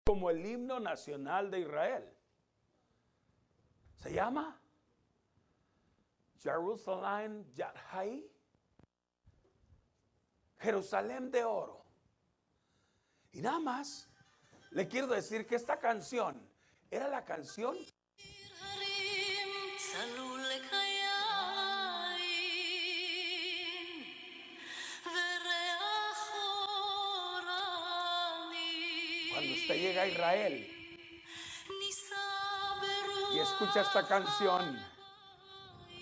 como el himno nacional de Israel. Se llama Jerusalem Yadhai, Jerusalén de oro. Y nada más le quiero decir que esta canción era la canción cuando usted llega a Israel y escucha esta canción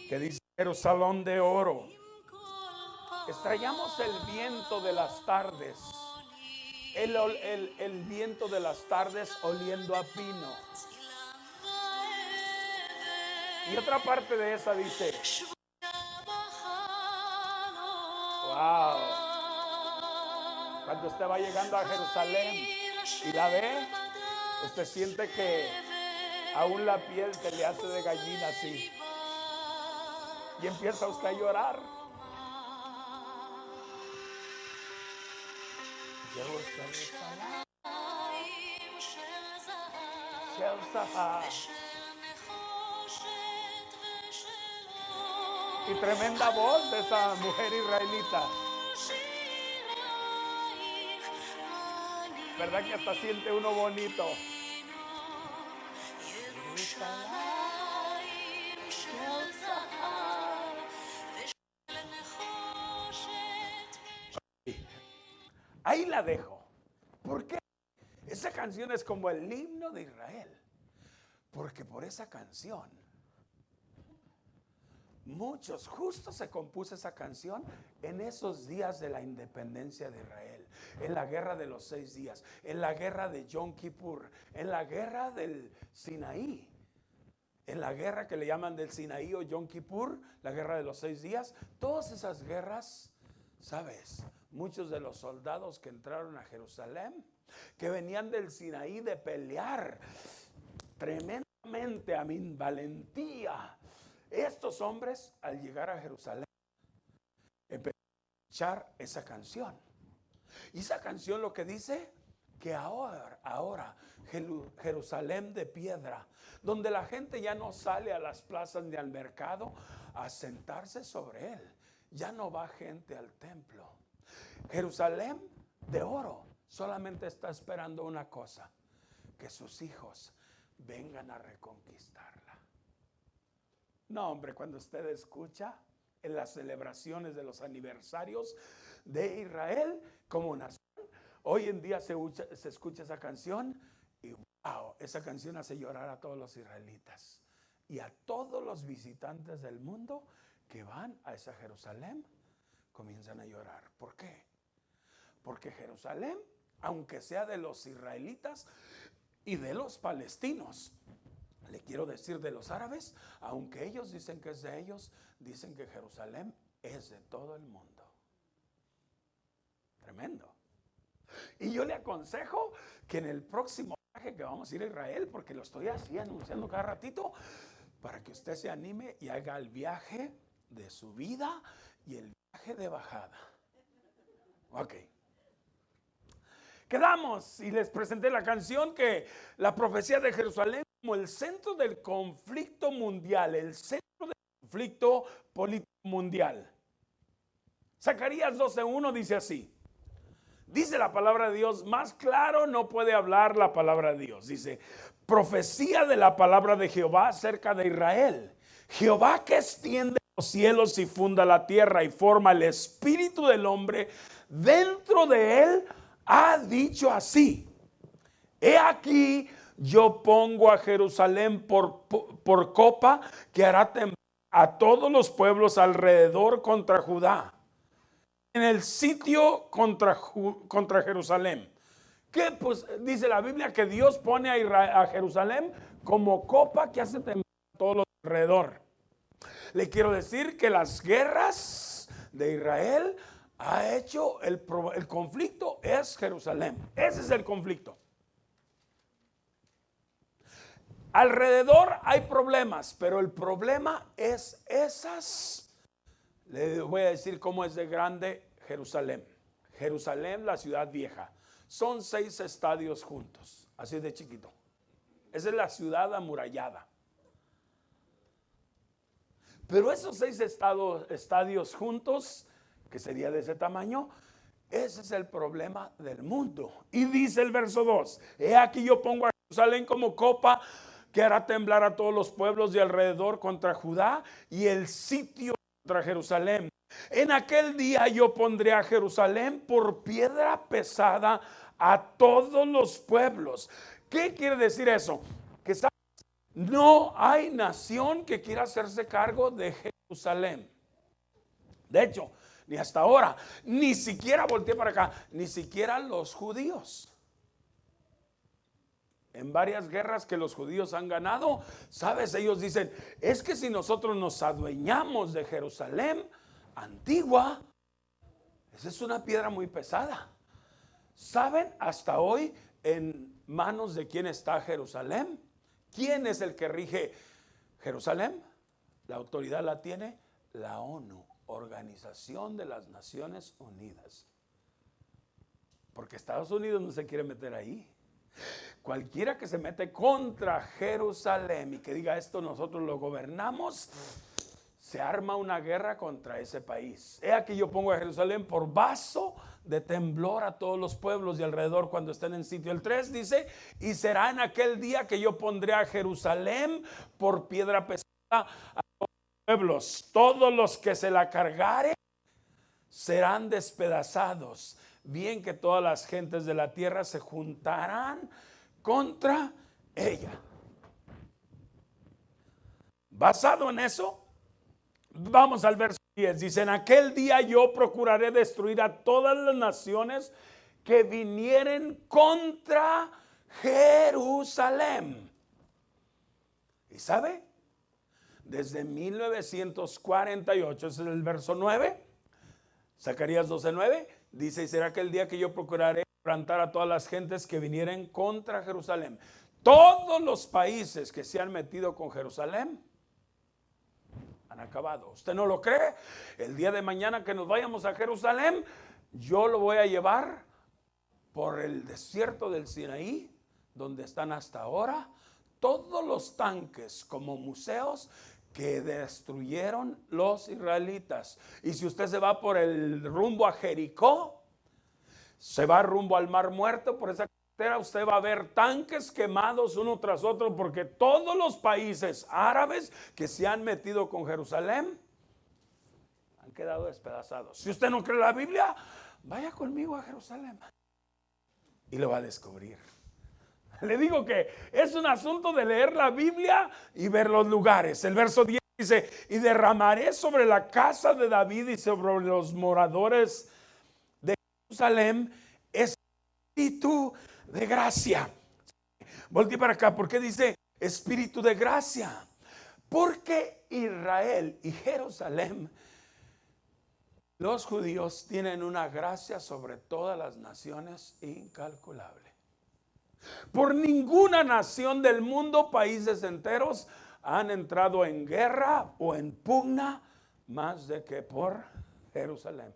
que dice Jerusalén de oro, extrañamos el viento de las tardes, el viento de las tardes oliendo a pino. Y otra parte de esa dice, wow, cuando usted va llegando a Jerusalén y la ve, usted siente que aún la piel se le hace de gallina así. Y empieza usted a llorar. Y tremenda voz de esa mujer israelita. ¿Verdad que hasta siente uno bonito? Ahí la dejo. ¿Por qué? Esa canción es como el himno de Israel. Porque por esa canción, justo se compuso esa canción en esos días de la independencia de Israel, en la guerra de los 6 días, en la guerra de Yom Kippur, en la guerra del Sinaí, en la guerra que le llaman del Sinaí o Yom Kippur, la guerra de los 6 días. Todas esas guerras, ¿sabes? Muchos de los soldados que entraron a Jerusalén, que venían del Sinaí de pelear tremendamente, valentía. Estos hombres, al llegar a Jerusalén, empezaron a escuchar esa canción. Y esa canción lo que dice, que ahora Jerusalén de piedra, donde la gente ya no sale a las plazas ni al mercado a sentarse sobre él. Ya no va gente al templo. Jerusalén de oro solamente está esperando una cosa, que sus hijos vengan a reconquistarla. No, hombre, cuando usted escucha en las celebraciones de los aniversarios de Israel como nación, hoy en día se escucha esa canción y wow, esa canción hace llorar a todos los israelitas y a todos los visitantes del mundo que van a esa Jerusalén, comienzan a llorar. ¿Por qué? Porque Jerusalén, aunque sea de los israelitas y de los palestinos, le quiero decir de los árabes, aunque ellos dicen que es de ellos, dicen que Jerusalén es de todo el mundo. Tremendo. Y yo le aconsejo que en el próximo viaje que vamos a ir a Israel, porque lo estoy así anunciando cada ratito, para que usted se anime y haga el viaje de subida y el viaje de bajada. Ok. Quedamos y les presenté la canción, que la profecía de Jerusalén como el centro del conflicto mundial, el centro del conflicto político mundial. Zacarías 12:1 dice así. Dice la palabra de Dios, más claro no puede hablar la palabra de Dios. Dice, profecía de la palabra de Jehová acerca de Israel. Jehová que extiende los cielos y funda la tierra y forma el espíritu del hombre dentro de él, ha dicho así: he aquí yo pongo a Jerusalén por copa que hará temblar a todos los pueblos alrededor contra Judá, en el sitio contra Jerusalén. Que pues dice la Biblia que Dios pone a Jerusalén como copa que hace temblar a todos los alrededor. Le quiero decir que las guerras de Israel ha hecho el conflicto es Jerusalén. Ese es el conflicto. Alrededor hay problemas, pero el problema es esas. Le voy a decir cómo es de grande Jerusalén. Jerusalén, la ciudad vieja. son 6 estadios juntos, así de chiquito. Esa es la ciudad amurallada. Pero esos 6 estadios juntos, que sería de ese tamaño, ese es el problema del mundo. Y dice el verso 2: he aquí yo pongo a Jerusalén como copa que hará temblar a todos los pueblos de alrededor contra Judá y el sitio contra Jerusalén. En aquel día yo pondré a Jerusalén por piedra pesada a todos los pueblos. ¿Qué quiere decir eso? Que no hay nación que quiera hacerse cargo de Jerusalén. De hecho, ni hasta ahora, ni siquiera volteé para acá, ni siquiera los judíos. En varias guerras que los judíos han ganado, sabes, ellos dicen, es que si nosotros nos adueñamos de Jerusalén antigua, esa es una piedra muy pesada. ¿Saben hasta hoy en manos de quién está Jerusalén? ¿Quién es el que rige Jerusalén? La autoridad la tiene la ONU, Organización de las Naciones Unidas. Porque Estados Unidos no se quiere meter ahí. Cualquiera que se mete contra Jerusalén y que diga esto nosotros lo gobernamos, se arma una guerra contra ese país. He aquí yo pongo a Jerusalén por vaso de temblor a todos los pueblos de alrededor cuando estén en sitio. El 3 dice, y será en aquel día que yo pondré a Jerusalén por piedra pesada a todos los pueblos. Todos los que se la cargaren serán despedazados. Bien que todas las gentes de la tierra se juntarán contra ella. Basado en eso, vamos al verso 10. Dice, en aquel día yo procuraré destruir a todas las naciones que vinieren contra Jerusalén. ¿Y sabe? Desde 1948, ese es el verso 9, Zacarías 12:9, dice, y será aquel día que yo procuraré quebrantar a todas las gentes que vinieren contra Jerusalén. Todos los países que se han metido con Jerusalén han acabado. ¿Usted no lo cree? El día de mañana que nos vayamos a Jerusalén, yo lo voy a llevar por el desierto del Sinaí, donde están hasta ahora todos los tanques como museos que destruyeron los israelitas. Y si usted se va por el rumbo a Jericó, se va rumbo al Mar Muerto, por esa carretera usted va a ver tanques quemados uno tras otro, porque todos los países árabes que se han metido con Jerusalén han quedado despedazados. Si usted no cree la Biblia, vaya conmigo a Jerusalén y lo va a descubrir. Le digo que es un asunto de leer la Biblia y ver los lugares. El verso 10 dice, y derramaré sobre la casa de David y sobre los moradores de Jerusalén espíritu de gracia. Voltee para acá, ¿por qué dice espíritu de gracia? Porque Israel y Jerusalén, los judíos, tienen una gracia sobre todas las naciones incalculable. Por ninguna nación del mundo, países enteros han entrado en guerra o en pugna más de que por Jerusalén.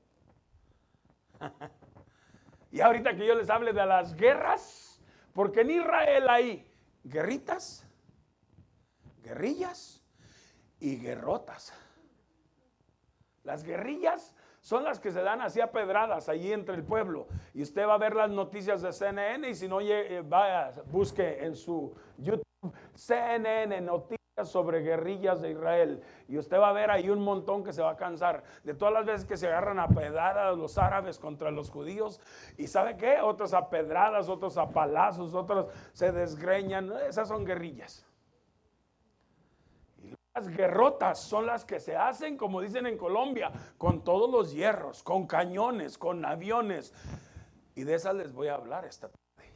Y ahorita que yo les hable de las guerras, porque en Israel hay guerritas, guerrillas y guerrotas. Las guerrillas son las que se dan así a pedradas allí entre el pueblo. Y usted va a ver las noticias de CNN, y si no, vaya, busque en su YouTube CNN noticias sobre guerrillas de Israel. Y usted va a ver ahí un montón que se va a cansar de todas las veces que se agarran a pedradas los árabes contra los judíos. ¿Y sabe qué? Otros a pedradas, otros a palazos, otros se desgreñan. Esas son guerrillas. Las guerrotas son las que se hacen, como dicen en Colombia, con todos los hierros, con cañones, con aviones. Y de esas les voy a hablar esta tarde.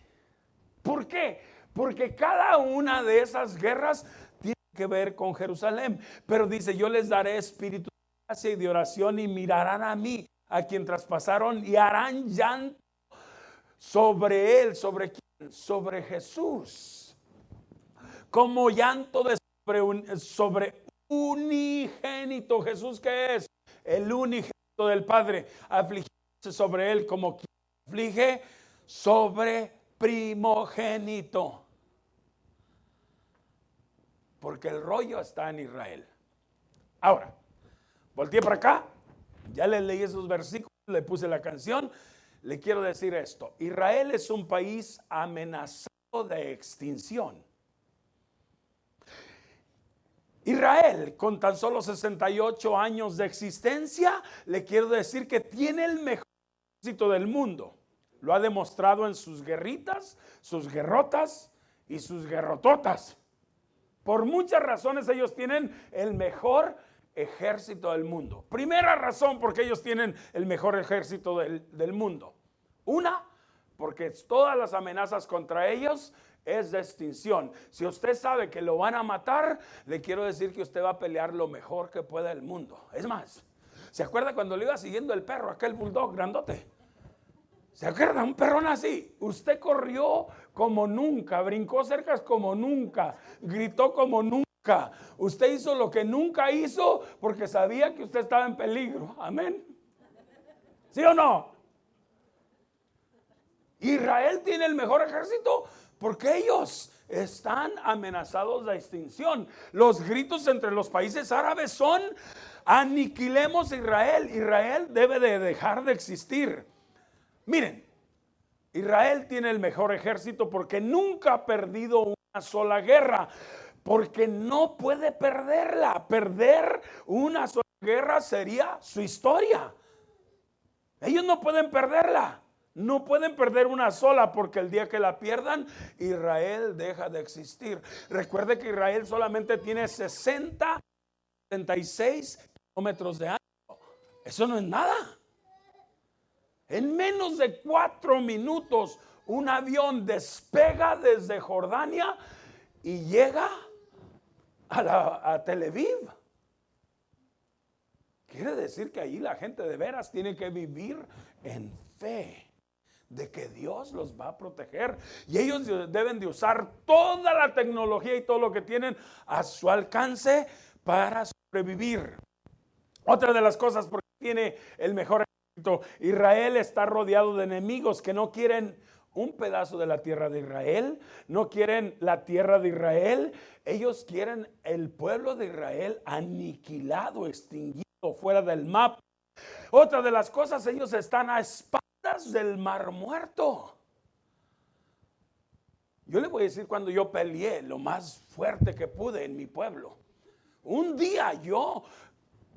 ¿Por qué? Porque cada una de esas guerras tiene que ver con Jerusalén. Pero dice, yo les daré espíritu de gracia y de oración y mirarán a mí, a quien traspasaron, y harán llanto sobre él. ¿Sobre quién? Sobre Jesús. Como llanto de sobre unigénito. Jesús, ¿qué es? El unigénito del Padre, afligiéndose sobre él como quien aflige sobre primogénito. Porque el rollo está en Israel. Ahora, volteé para acá, ya le leí esos versículos, le puse la canción. Le quiero decir esto: Israel es un país amenazado de extinción. Israel, con tan solo 68 años de existencia, le quiero decir que tiene el mejor ejército del mundo. Lo ha demostrado en sus guerritas, sus guerrotas y sus guerrototas. Por muchas razones ellos tienen el mejor ejército del mundo. Primera razón porque ellos tienen el mejor ejército del mundo. Una, porque todas las amenazas contra ellos es de extinción. Si usted sabe que lo van a matar, le quiero decir que usted va a pelear lo mejor que pueda el mundo. Es más, ¿se acuerda cuando le iba siguiendo el perro, aquel bulldog grandote? ¿Se acuerda? Un perrón así. Usted corrió como nunca, brincó cercas como nunca, gritó como nunca. Usted hizo lo que nunca hizo porque sabía que usted estaba en peligro. Amén. ¿Sí o no? Israel tiene el mejor ejército porque ellos están amenazados de extinción. Los gritos entre los países árabes son: aniquilemos a Israel. Israel debe de dejar de existir. Miren, Israel tiene el mejor ejército porque nunca ha perdido una sola guerra, porque no puede perderla. Perder una sola guerra sería su historia. Ellos no pueden perderla. No pueden perder una sola, porque el día que la pierdan, Israel deja de existir. Recuerde que Israel solamente tiene 66 kilómetros de ancho. Eso no es nada. En menos de 4 minutos, un avión despega desde Jordania y llega a Tel Aviv. Quiere decir que ahí la gente de veras tiene que vivir en fe de que Dios los va a proteger, y ellos deben de usar toda la tecnología y todo lo que tienen a su alcance para sobrevivir. Otra de las cosas por qué tiene el mejor ejército: Israel está rodeado de enemigos que no quieren un pedazo de la tierra de Israel, no quieren la tierra de Israel. Ellos quieren el pueblo de Israel aniquilado, extinguido, fuera del mapa. Otra de las cosas: ellos están a espaldas del Mar Muerto. Yo le voy a decir, cuando yo peleé lo más fuerte que pude en mi pueblo, un día yo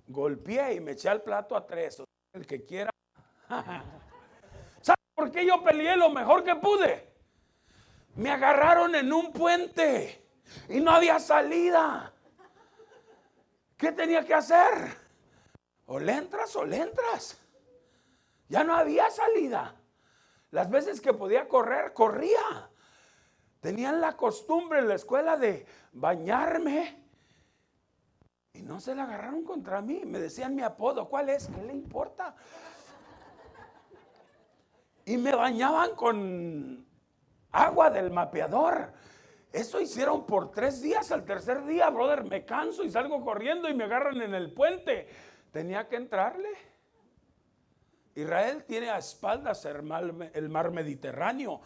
golpeé y me eché al plato a 3. El que quiera. ¿Sabe por qué yo peleé lo mejor que pude? Me agarraron en un puente y no había salida. ¿Qué tenía que hacer? O le entras o le entras. Ya no había salida. Las veces que podía correr, corría. Tenían la costumbre en la escuela de bañarme y no se la agarraron contra mí. Me decían mi apodo. ¿Cuál es? ¿Qué le importa? Y me bañaban con agua del mapeador. Eso hicieron por 3 días. Al tercer día, brother, me canso y salgo corriendo y me agarran en el puente. Tenía que entrarle. Israel tiene a espaldas el mar Mediterráneo.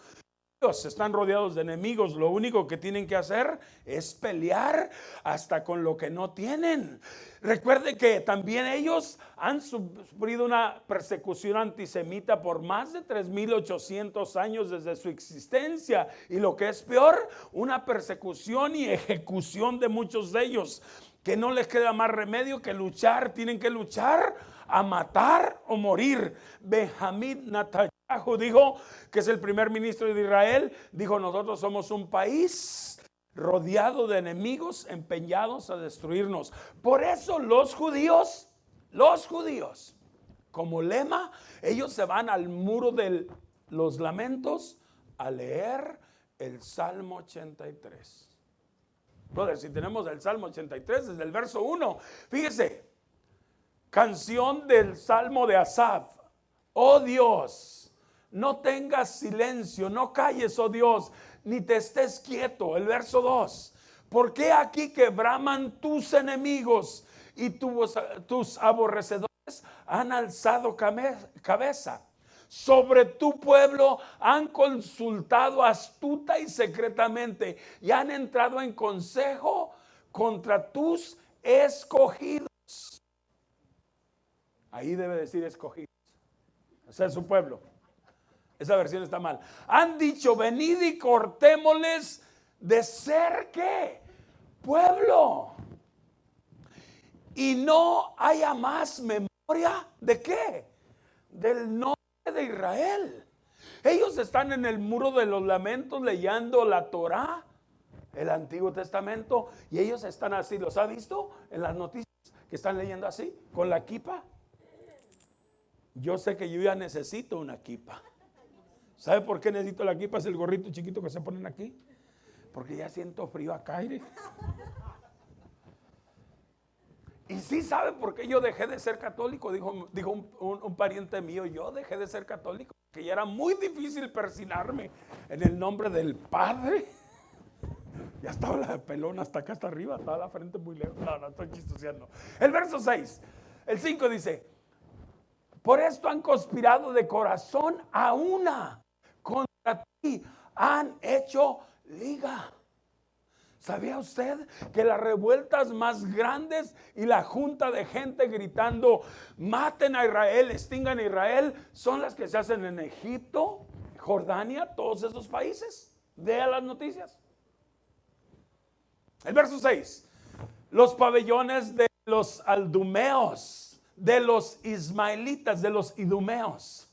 Ellos están rodeados de enemigos. Lo único que tienen que hacer es pelear hasta con lo que no tienen. Recuerde que también ellos han sufrido una persecución antisemita por más de 3,800 años desde su existencia. Y lo que es peor, una persecución y ejecución de muchos de ellos, que no les queda más remedio que luchar. Tienen que luchar a matar o morir. Benjamín Netanyahu dijo, que es el primer ministro de Israel, dijo: nosotros somos un país rodeado de enemigos empeñados a destruirnos. Por eso los judíos, como lema, ellos se van al muro de los lamentos a leer el Salmo 83. Brother, si tenemos el Salmo 83 desde el verso 1, fíjese: canción del Salmo de Asaf. Oh Dios, no tengas silencio, no calles, oh Dios, ni te estés quieto. El verso 2: ¿por qué aquí que braman tus enemigos y tus aborrecedores han alzado cabeza? sobre tu pueblo han consultado astuta y secretamente y han entrado en consejo contra tus escogidos. Ahí debe decir escogidos. O sea, su pueblo. Esa versión está mal. Han dicho, venid y cortémosles de ser, ¿qué? Pueblo. Y no haya más memoria de qué? Del nombre de Israel. Ellos están en el muro de los lamentos leyendo la Torá, el Antiguo Testamento, y ellos están así. ¿Los ha visto en las noticias que están leyendo así? Con la kipa. Yo sé que yo ya necesito una kipa. ¿Sabe por qué necesito la kipa? Es el gorrito chiquito que se ponen aquí. Porque ya siento frío acá, aire. Y sí sabe por qué yo dejé de ser católico, dijo un pariente mío, yo dejé de ser católico, que ya era muy difícil persinarme en el nombre del Padre. Ya estaba la pelona hasta acá, hasta arriba, estaba la frente muy lejos. No, estoy chistoseando. El verso 6, el 5 dice, por esto han conspirado de corazón a una, contra ti han hecho liga. ¿Sabía usted que las revueltas más grandes y la junta de gente gritando, maten a Israel, extingan a Israel, son las que se hacen en Egipto, Jordania, todos esos países? Vea las noticias. El verso 6, los pabellones de los aldumeos, de los ismaelitas, de los idumeos.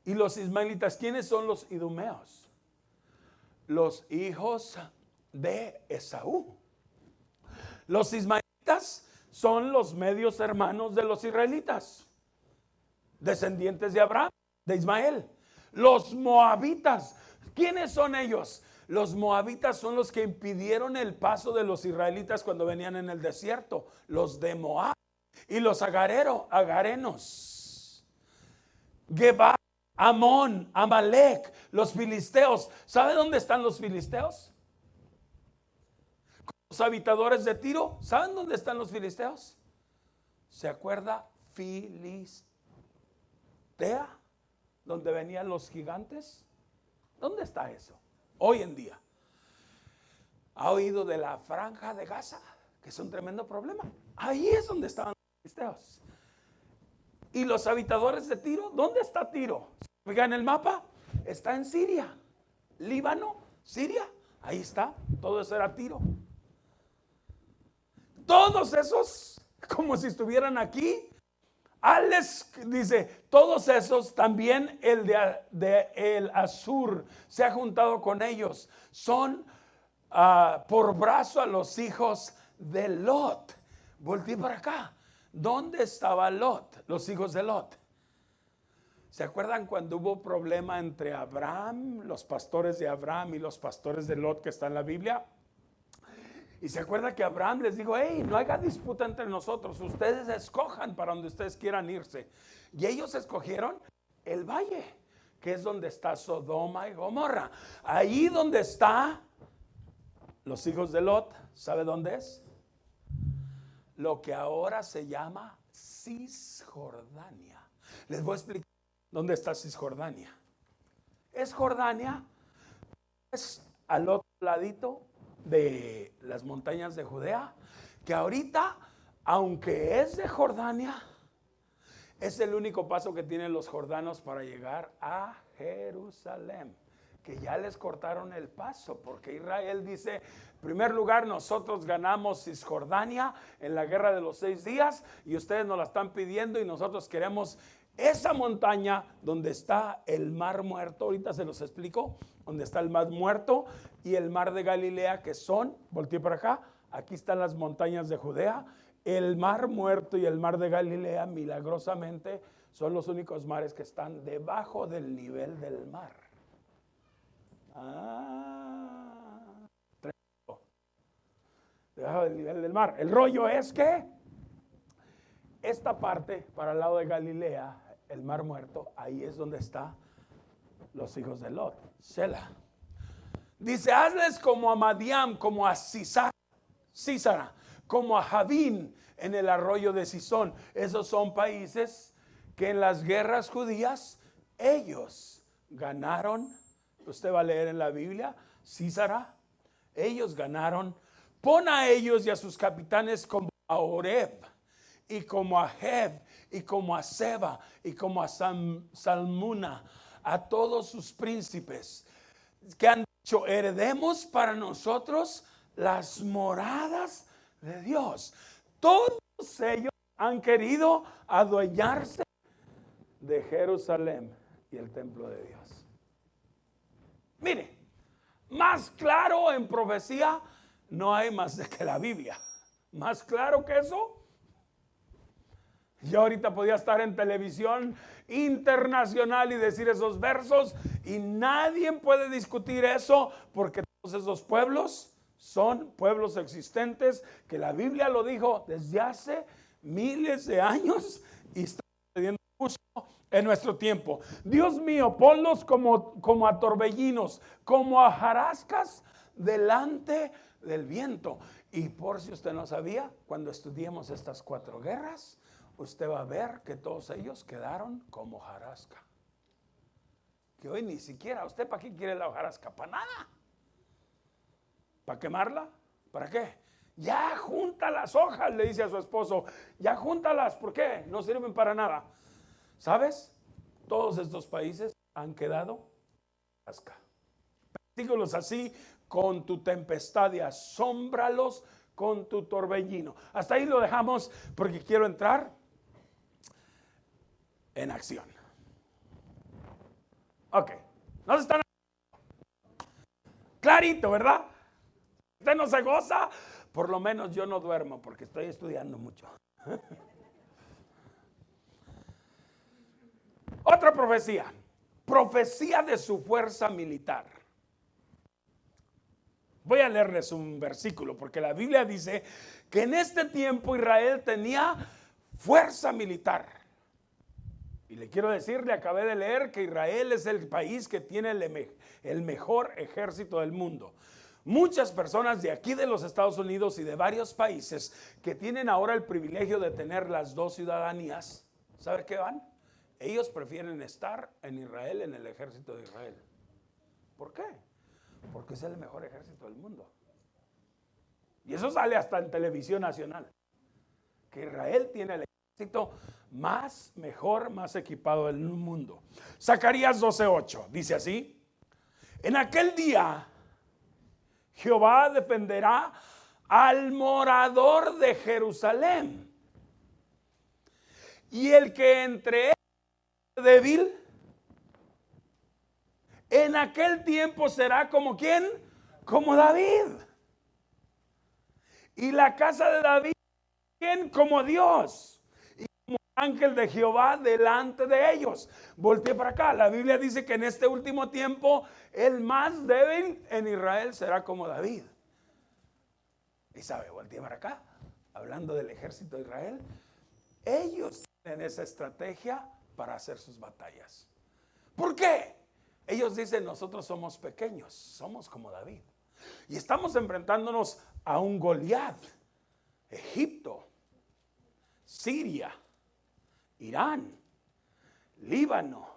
Y los ismaelitas, ¿quiénes son los idumeos? Los hijos de Esaú. Los ismaelitas son los medios hermanos de los israelitas, descendientes de Abraham, de Ismael. Los moabitas, ¿quiénes son ellos? Los moabitas son los que impidieron el paso de los israelitas cuando venían en el desierto, los de Moab. Y los agarenos, Geba, Amón, Amalek, los filisteos. ¿Sabe dónde están los filisteos? Los habitadores de Tiro. ¿Saben dónde están los filisteos? ¿Se acuerda Filistea? Donde venían los gigantes. ¿Dónde está eso? Hoy en día. ¿Ha oído de la franja de Gaza? Que es un tremendo problema. Ahí es donde estaban los filisteos. Y los habitadores de Tiro, ¿dónde está Tiro? Oigan el mapa, está en Siria, Líbano, Siria, ahí está, todo eso era Tiro. Todos esos, como si estuvieran aquí, Alex dice, todos esos, también el de el Asur se ha juntado con ellos, son por brazo a los hijos de Lot. Volteé para acá. ¿Dónde estaba Lot? Los hijos de Lot. ¿Se acuerdan cuando hubo problema entre Abraham, los pastores de Abraham y los pastores de Lot que está en la Biblia? Y se acuerda que Abraham les dijo, hey, no haya disputa entre nosotros, ustedes escojan para donde ustedes quieran irse. Y ellos escogieron el valle, que es donde está Sodoma y Gomorra. Ahí donde está los hijos de Lot, ¿sabe dónde es? Lo que ahora se llama Cisjordania. Les voy a explicar dónde está Cisjordania. Es Jordania, es al otro ladito de las montañas de Judea, que ahorita, aunque es de Jordania, es el único paso que tienen los jordanos para llegar a Jerusalén, que ya les cortaron el paso, porque Israel dice, en primer lugar, nosotros ganamos Cisjordania en la guerra de los 6 días y ustedes nos la están pidiendo y nosotros queremos esa montaña donde está el mar muerto, ahorita se los explico, donde está el mar muerto y el mar de Galilea, que son, volteé para acá, aquí están las montañas de Judea, el mar muerto y el mar de Galilea milagrosamente son los únicos mares que están debajo del nivel del mar. Debajo del nivel del mar. El rollo es que esta parte, para el lado de Galilea, el mar muerto, ahí es donde están los hijos de Lot, Selah. Dice, hazles como a Madián, como a Sísara, como a Javín en el arroyo de Sison. Esos son países que en las guerras judías ellos ganaron. Usted va a leer en la Biblia, Císara, ellos ganaron. Pon a ellos y a sus capitanes como a Oreb, y como a Heb, y como a Seba, y como a Salmuna, a todos sus príncipes, que han dicho: heredemos para nosotros las moradas de Dios. Todos ellos han querido adueñarse de Jerusalén y el templo de Dios. Mire, más claro en profecía no hay más de que la Biblia. Más claro que eso. Yo ahorita podía estar en televisión internacional y decir esos versos, y nadie puede discutir eso, porque todos esos pueblos son pueblos existentes, que la Biblia lo dijo desde hace miles de años y está sucediendo justo en nuestro tiempo. Dios mío, ponlos como a torbellinos, como a jarascas delante del viento. Y por si usted no sabía, cuando estudiemos estas 4 guerras, usted va a ver que todos ellos quedaron como jarasca. Que hoy ni siquiera, ¿usted para qué quiere la hojarasca? Para nada. ¿Para quemarla? ¿Para qué? Ya junta las hojas, le dice a su esposo. Ya júntalas, ¿por qué? No sirven para nada. ¿Sabes? Todos estos países han quedado hojarasca. Persíguelos así con tu tempestad y asómbralos con tu torbellino. Hasta ahí lo dejamos porque quiero entrar en acción. Ok, ¿no se están? Clarito, ¿verdad? Usted no se goza, por lo menos yo no duermo porque estoy estudiando mucho. Otra profecía, profecía de su fuerza militar. Voy a leerles un versículo porque la Biblia dice que en este tiempo Israel tenía fuerza militar. Y le quiero decir, le acabé de leer que Israel es el país que tiene el mejor ejército del mundo. Muchas personas de aquí de los Estados Unidos y de varios países que tienen ahora el privilegio de tener las 2 ciudadanías, ¿sabe qué van? Ellos prefieren estar en Israel, en el ejército de Israel. ¿Por qué? Porque es el mejor ejército del mundo. Y eso sale hasta en televisión nacional. Que Israel tiene el ejército mejor, más equipado del mundo. Zacarías 12:8 dice así: en aquel día Jehová defenderá al morador de Jerusalén, y el que entre él es débil, en aquel tiempo será como ¿quién? Como David. Y la casa de David, ¿quién? Como Dios. Y como ángel de Jehová delante de ellos. Volteé para acá. La Biblia dice que en este último tiempo el más débil en Israel será como David. Y sabe, volteé para acá. Hablando del ejército de Israel, ellos tienen esa estrategia para hacer sus batallas. ¿Por qué? Ellos dicen: nosotros somos pequeños, somos como David. Y estamos enfrentándonos a un Goliat. Egipto, Siria, Irán, Líbano,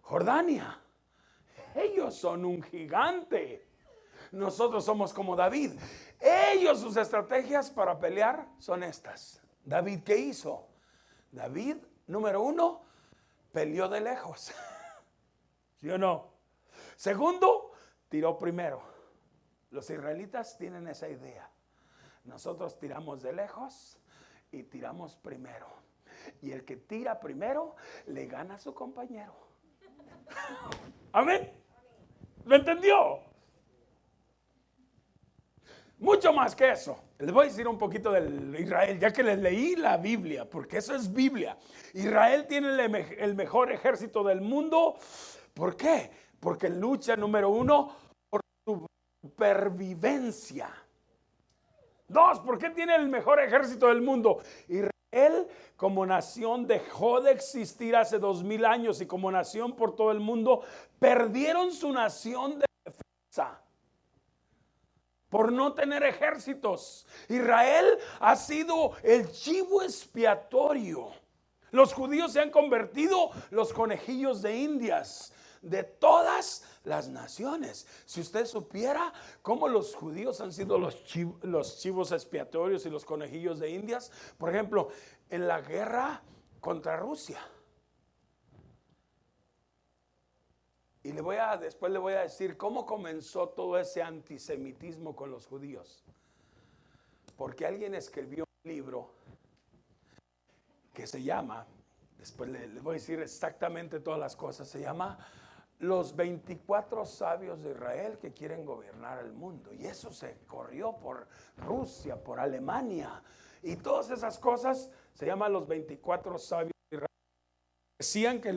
Jordania. Ellos son un gigante. Nosotros somos como David. Ellos, sus estrategias para pelear son estas. David, ¿qué hizo? David, número 1, peleó de lejos. ¿Sí o no? Segundo, tiró primero. Los israelitas tienen esa idea. Nosotros tiramos de lejos y tiramos primero. Y el que tira primero le gana a su compañero. Amén. ¿Lo entendió? Mucho más que eso. Les voy a decir un poquito del Israel, ya que les leí la Biblia, porque eso es Biblia. Israel tiene el mejor ejército del mundo. ¿Por qué? Porque lucha, número 1, por su supervivencia. 2, ¿por qué tiene el mejor ejército del mundo? Israel como nación dejó de existir hace 2000 años y como nación por todo el mundo perdieron su nación de defensa por no tener ejércitos. Israel ha sido el chivo expiatorio Los judíos se han convertido los conejillos de indias de todas las naciones. Si usted supiera cómo los judíos han sido los chivos expiatorios y los conejillos de indias, por ejemplo, en la guerra contra Rusia. Y después le voy a decir cómo comenzó todo ese antisemitismo con los judíos. Porque alguien escribió un libro que se llama, después le voy a decir exactamente todas las cosas, se llama Los 24 sabios de Israel que quieren gobernar el mundo. Y eso se corrió por Rusia, por Alemania. Y todas esas cosas se llaman los 24 sabios de Israel. Decían que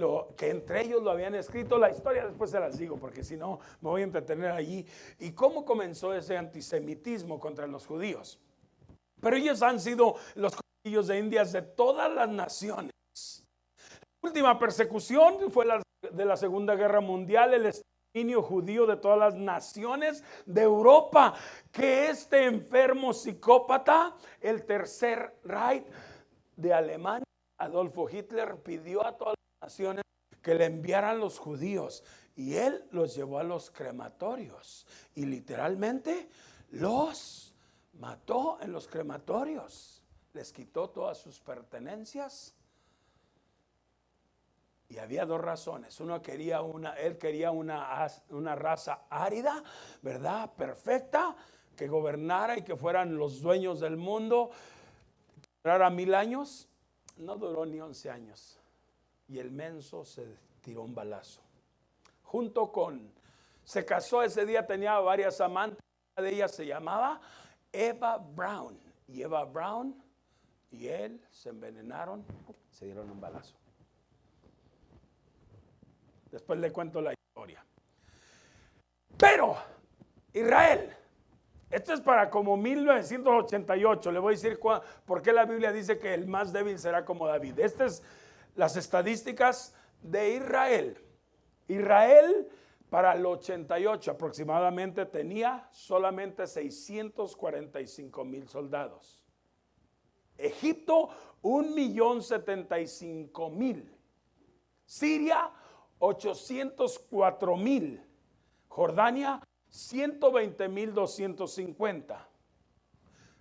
entre ellos lo habían escrito. La historia después se las digo, porque si no me voy a entretener allí. ¿Y cómo comenzó ese antisemitismo contra los judíos? Pero ellos han sido los conejillos de indias de todas las naciones. La última persecución fue de la Segunda Guerra Mundial, el exterminio judío de todas las naciones de Europa, que este enfermo psicópata, el Tercer Reich de Alemania, Adolfo Hitler, pidió a todas las naciones que le enviaran los judíos, y él los llevó a los crematorios y literalmente los mató en los crematorios, les quitó todas sus pertenencias. Y había dos razones. Él quería una raza árida, ¿verdad? Perfecta, que gobernara y que fueran los dueños del mundo. Durara 1000 años, no duró ni 11 años. Y el menso se tiró un balazo. Se casó ese día, tenía varias amantes. Una de ellas se llamaba Eva Braun. Y Eva Braun y él se envenenaron, se dieron un balazo. Después le cuento la historia. Pero Israel, esto es para como 1988. Le voy a decir por qué la Biblia dice que el más débil será como David. Estas es las estadísticas de Israel. Israel para el 88 aproximadamente tenía solamente 645,000 soldados. Egipto 1,075,000. Siria 804,000. Jordania 120,250.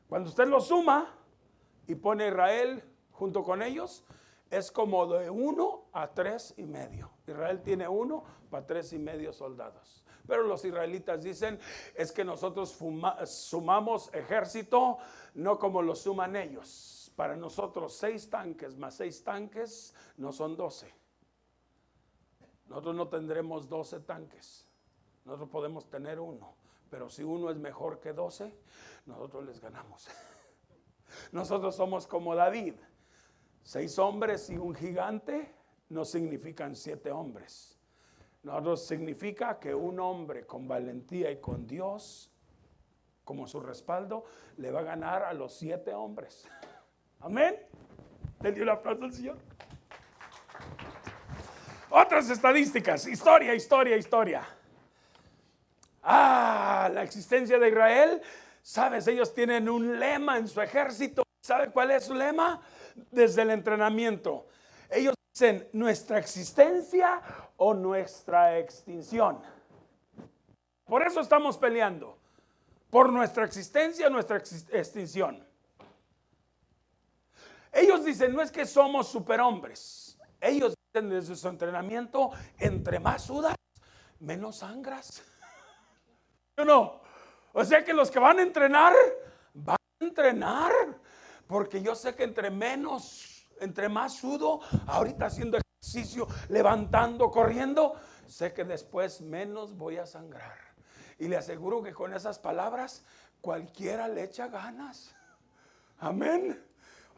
Cuando usted lo suma y pone Israel junto con ellos, es como de 1 a 3,5. Israel tiene 1 para 3,5 soldados. Pero los israelitas dicen, es que nosotros sumamos ejército, no como lo suman ellos. Para nosotros 6 tanques más 6 tanques no son 12. Nosotros no tendremos 12 tanques. Nosotros podemos tener 1. Pero si 1 es mejor que 12, nosotros les ganamos. Nosotros somos como David. 6 hombres y un gigante no significan 7 hombres. Nosotros significa que un hombre con valentía y con Dios como su respaldo le va a ganar a los 7 hombres. Amén. Denle un aplauso al Señor. Otras estadísticas, historia. La existencia de Israel, sabes, ellos tienen un lema en su ejército. ¿Sabe cuál es su lema? Desde el entrenamiento. Ellos dicen, nuestra existencia o nuestra extinción. Por eso estamos peleando. Por nuestra existencia o nuestra extinción. Ellos dicen, no es que somos superhombres. Ellos dicen desde su entrenamiento, entre más sudas, menos sangras. ¿O no? O sea que los que van a entrenar, porque yo sé que entre más sudo, ahorita haciendo ejercicio, levantando, corriendo, sé que después menos voy a sangrar. Y le aseguro que con esas palabras cualquiera le echa ganas. Amén.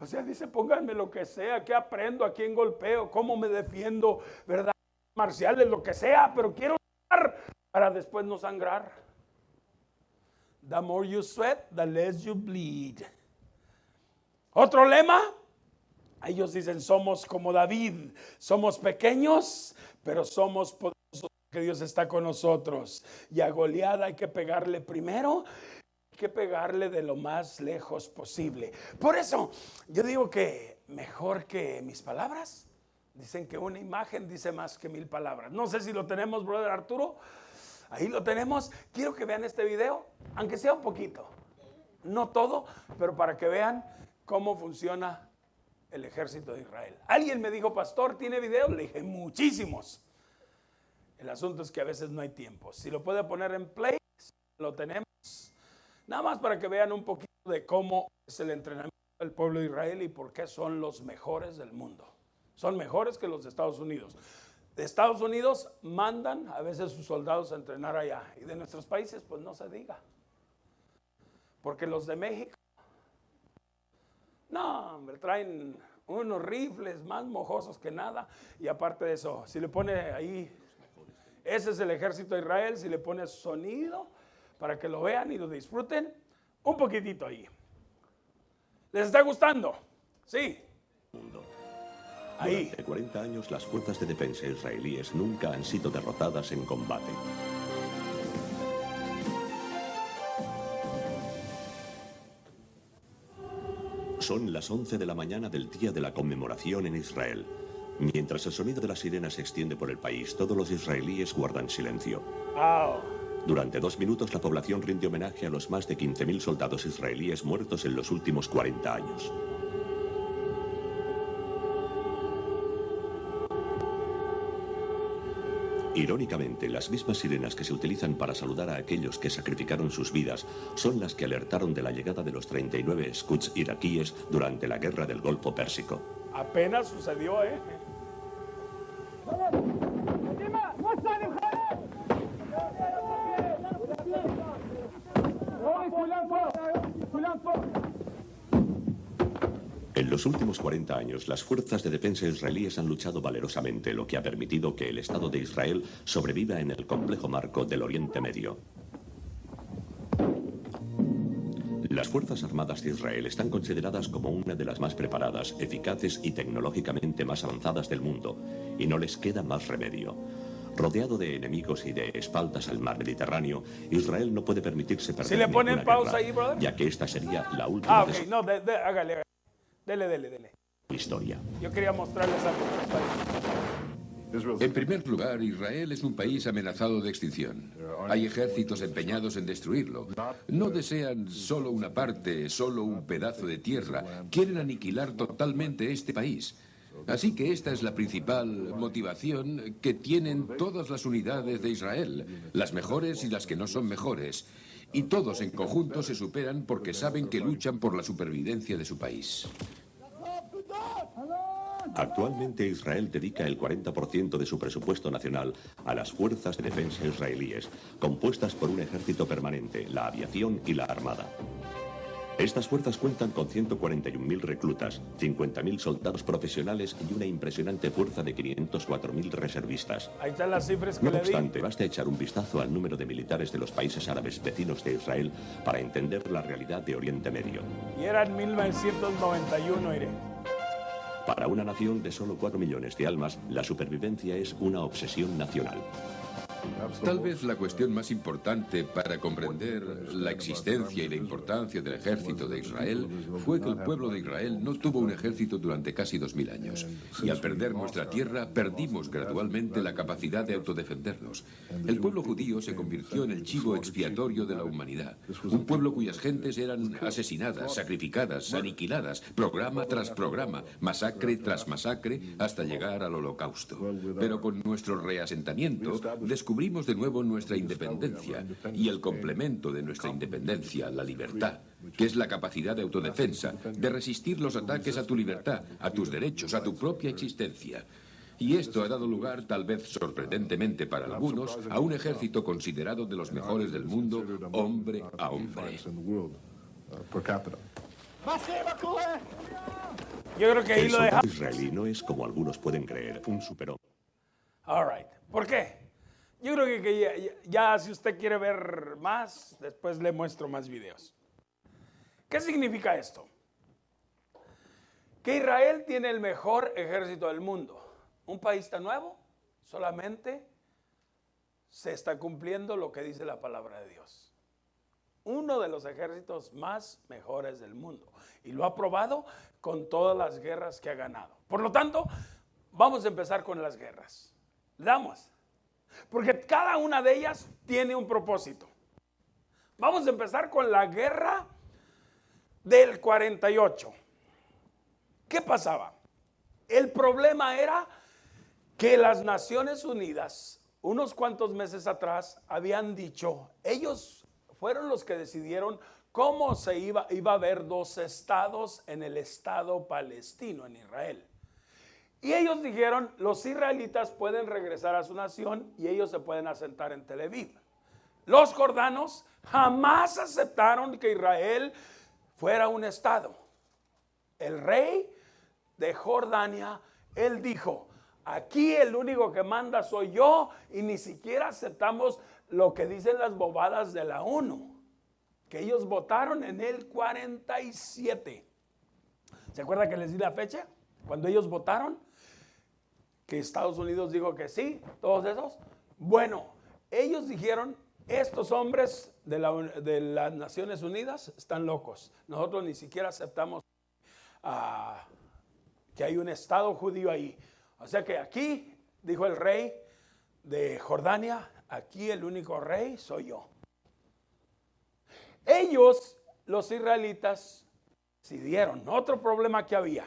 O sea, dice, pónganme lo que sea, que aprendo, a quién golpeo, cómo me defiendo, ¿verdad? Marciales, lo que sea, pero quiero sangrar para después no sangrar. The more you sweat, the less you bleed. Otro lema, ellos dicen, somos como David, somos pequeños, pero somos poderosos porque Dios está con nosotros. Y a Goliat hay que pegarle primero, hay que pegarle de lo más lejos posible. Por eso yo digo que mejor que mis palabras. Dicen que una imagen dice más que 1000 palabras. No sé si lo tenemos, brother Arturo. Ahí lo tenemos. Quiero que vean este video, aunque sea un poquito. No todo, pero para que vean cómo funciona el ejército de Israel. Alguien me dijo, pastor, ¿tiene videos? Le dije, muchísimos. El asunto es que a veces no hay tiempo. Si lo puede poner en play, lo tenemos. Nada más para que vean un poquito de cómo es el entrenamiento del pueblo de Israel y por qué son los mejores del mundo. Son mejores que los de Estados Unidos. De Estados Unidos mandan a veces sus soldados a entrenar allá. Y de nuestros países, pues no se diga. Porque los de México, no, hombre, traen unos rifles más mojosos que nada. Y aparte de eso, si le pone ahí, ese es el ejército de Israel, si le pone sonido para que lo vean y lo disfruten, un poquitito ahí. ¿Les está gustando? Sí. Ahí. Durante 40 años las fuerzas de defensa israelíes nunca han sido derrotadas en combate. Son las 11 de la mañana del día de la conmemoración en Israel. Mientras el sonido de la sirena se extiende por el país, todos los israelíes guardan silencio. Durante 2 minutos la población rinde homenaje a los más de 15.000 soldados israelíes muertos en los últimos 40 años. Irónicamente, las mismas sirenas que se utilizan para saludar a aquellos que sacrificaron sus vidas son las que alertaron de la llegada de los 39 Scuds iraquíes durante la guerra del Golfo Pérsico. Apenas sucedió, ¿eh? En los últimos 40 años, las fuerzas de defensa israelíes han luchado valerosamente, lo que ha permitido que el Estado de Israel sobreviva en el complejo marco del Oriente Medio. Las Fuerzas Armadas de Israel están consideradas como una de las más preparadas, eficaces y tecnológicamente más avanzadas del mundo, y no les queda más remedio. Rodeado de enemigos y de espaldas al mar Mediterráneo, Israel no puede permitirse perder ¿Sí le ponen ninguna pausa guerra, ahí, brother? ya que esta sería la última Ok, no, hágale. Dele. historia. Yo quería mostrarles algo. En primer lugar, Israel es un país amenazado de extinción. Hay ejércitos empeñados en destruirlo. No desean solo una parte, solo un pedazo de tierra. Quieren aniquilar totalmente este país. Así que esta es la principal motivación que tienen todas las unidades de Israel, las mejores y las que no son mejores. Y todos en conjunto se superan porque saben que luchan por la supervivencia de su país. Actualmente Israel dedica el 40% de su presupuesto nacional a las fuerzas de defensa israelíes, compuestas por un ejército permanente, la aviación y la armada. Estas fuerzas cuentan con 141.000 reclutas, 50.000 soldados profesionales y una impresionante fuerza de 504.000 reservistas. Ahí están las cifras que No le di. obstante, basta echar un vistazo al número de militares de los países árabes vecinos de Israel para entender la realidad de Oriente Medio. Y era en 1991, iré. Para una nación de solo 4 millones de almas, la supervivencia es una obsesión nacional. Tal vez la cuestión más importante para comprender la existencia y la importancia del ejército de Israel fue que el pueblo de Israel no tuvo un ejército durante casi 2000 años. Y al perder nuestra tierra, perdimos gradualmente la capacidad de autodefendernos. El pueblo judío se convirtió en el chivo expiatorio de la humanidad. Un pueblo cuyas gentes eran asesinadas, sacrificadas, aniquiladas, programa tras programa, masacre tras masacre, hasta llegar al Holocausto. Pero con nuestro reasentamiento, descubrimos de nuevo nuestra independencia y el complemento de nuestra independencia, la libertad, que es la capacidad de autodefensa, de resistir los ataques a tu libertad, a tus derechos, a tu propia existencia. Y esto ha dado lugar, tal vez sorprendentemente para algunos, a un ejército considerado de los mejores del mundo, hombre a hombre. Yo creo que ahí El lo soldado dejamos. israelí no es, como algunos pueden creer, un superhombre. All right. ¿Por qué? Yo creo que ya si usted quiere ver más, después le muestro más videos. ¿Qué significa esto? Que Israel tiene el mejor ejército del mundo. Un país tan nuevo, solamente se está cumpliendo lo que dice la palabra de Dios. uno de los ejércitos más mejores del mundo. Y lo ha probado con todas las guerras que ha ganado. Por lo tanto, vamos a empezar con las guerras. ¿Le damos? Porque cada una de ellas tiene un propósito. Vamos a empezar con la guerra del 48. ¿Qué pasaba? El problema era que las Naciones Unidas, unos cuantos meses atrás, habían dicho, ellos fueron los que decidieron cómo se iba a haber dos estados en el estado palestino, en Israel. Y ellos dijeron, los israelitas pueden regresar a su nación y ellos se pueden asentar en Tel Aviv. Los jordanos jamás aceptaron que Israel fuera un estado. El rey de Jordania, él dijo, aquí el único que manda soy yo y ni siquiera aceptamos lo que dicen las bobadas de la ONU, que ellos votaron en el 47. ¿Se acuerda que les di la fecha? Cuando ellos votaron, que Estados Unidos dijo que sí, todos esos. Bueno, ellos dijeron, estos hombres de las Naciones Unidas están locos. Nosotros ni siquiera aceptamos que hay un estado judío ahí. O sea que aquí, dijo el rey de Jordania, aquí el único rey soy yo. Ellos, los israelitas, decidieron. Otro problema que había.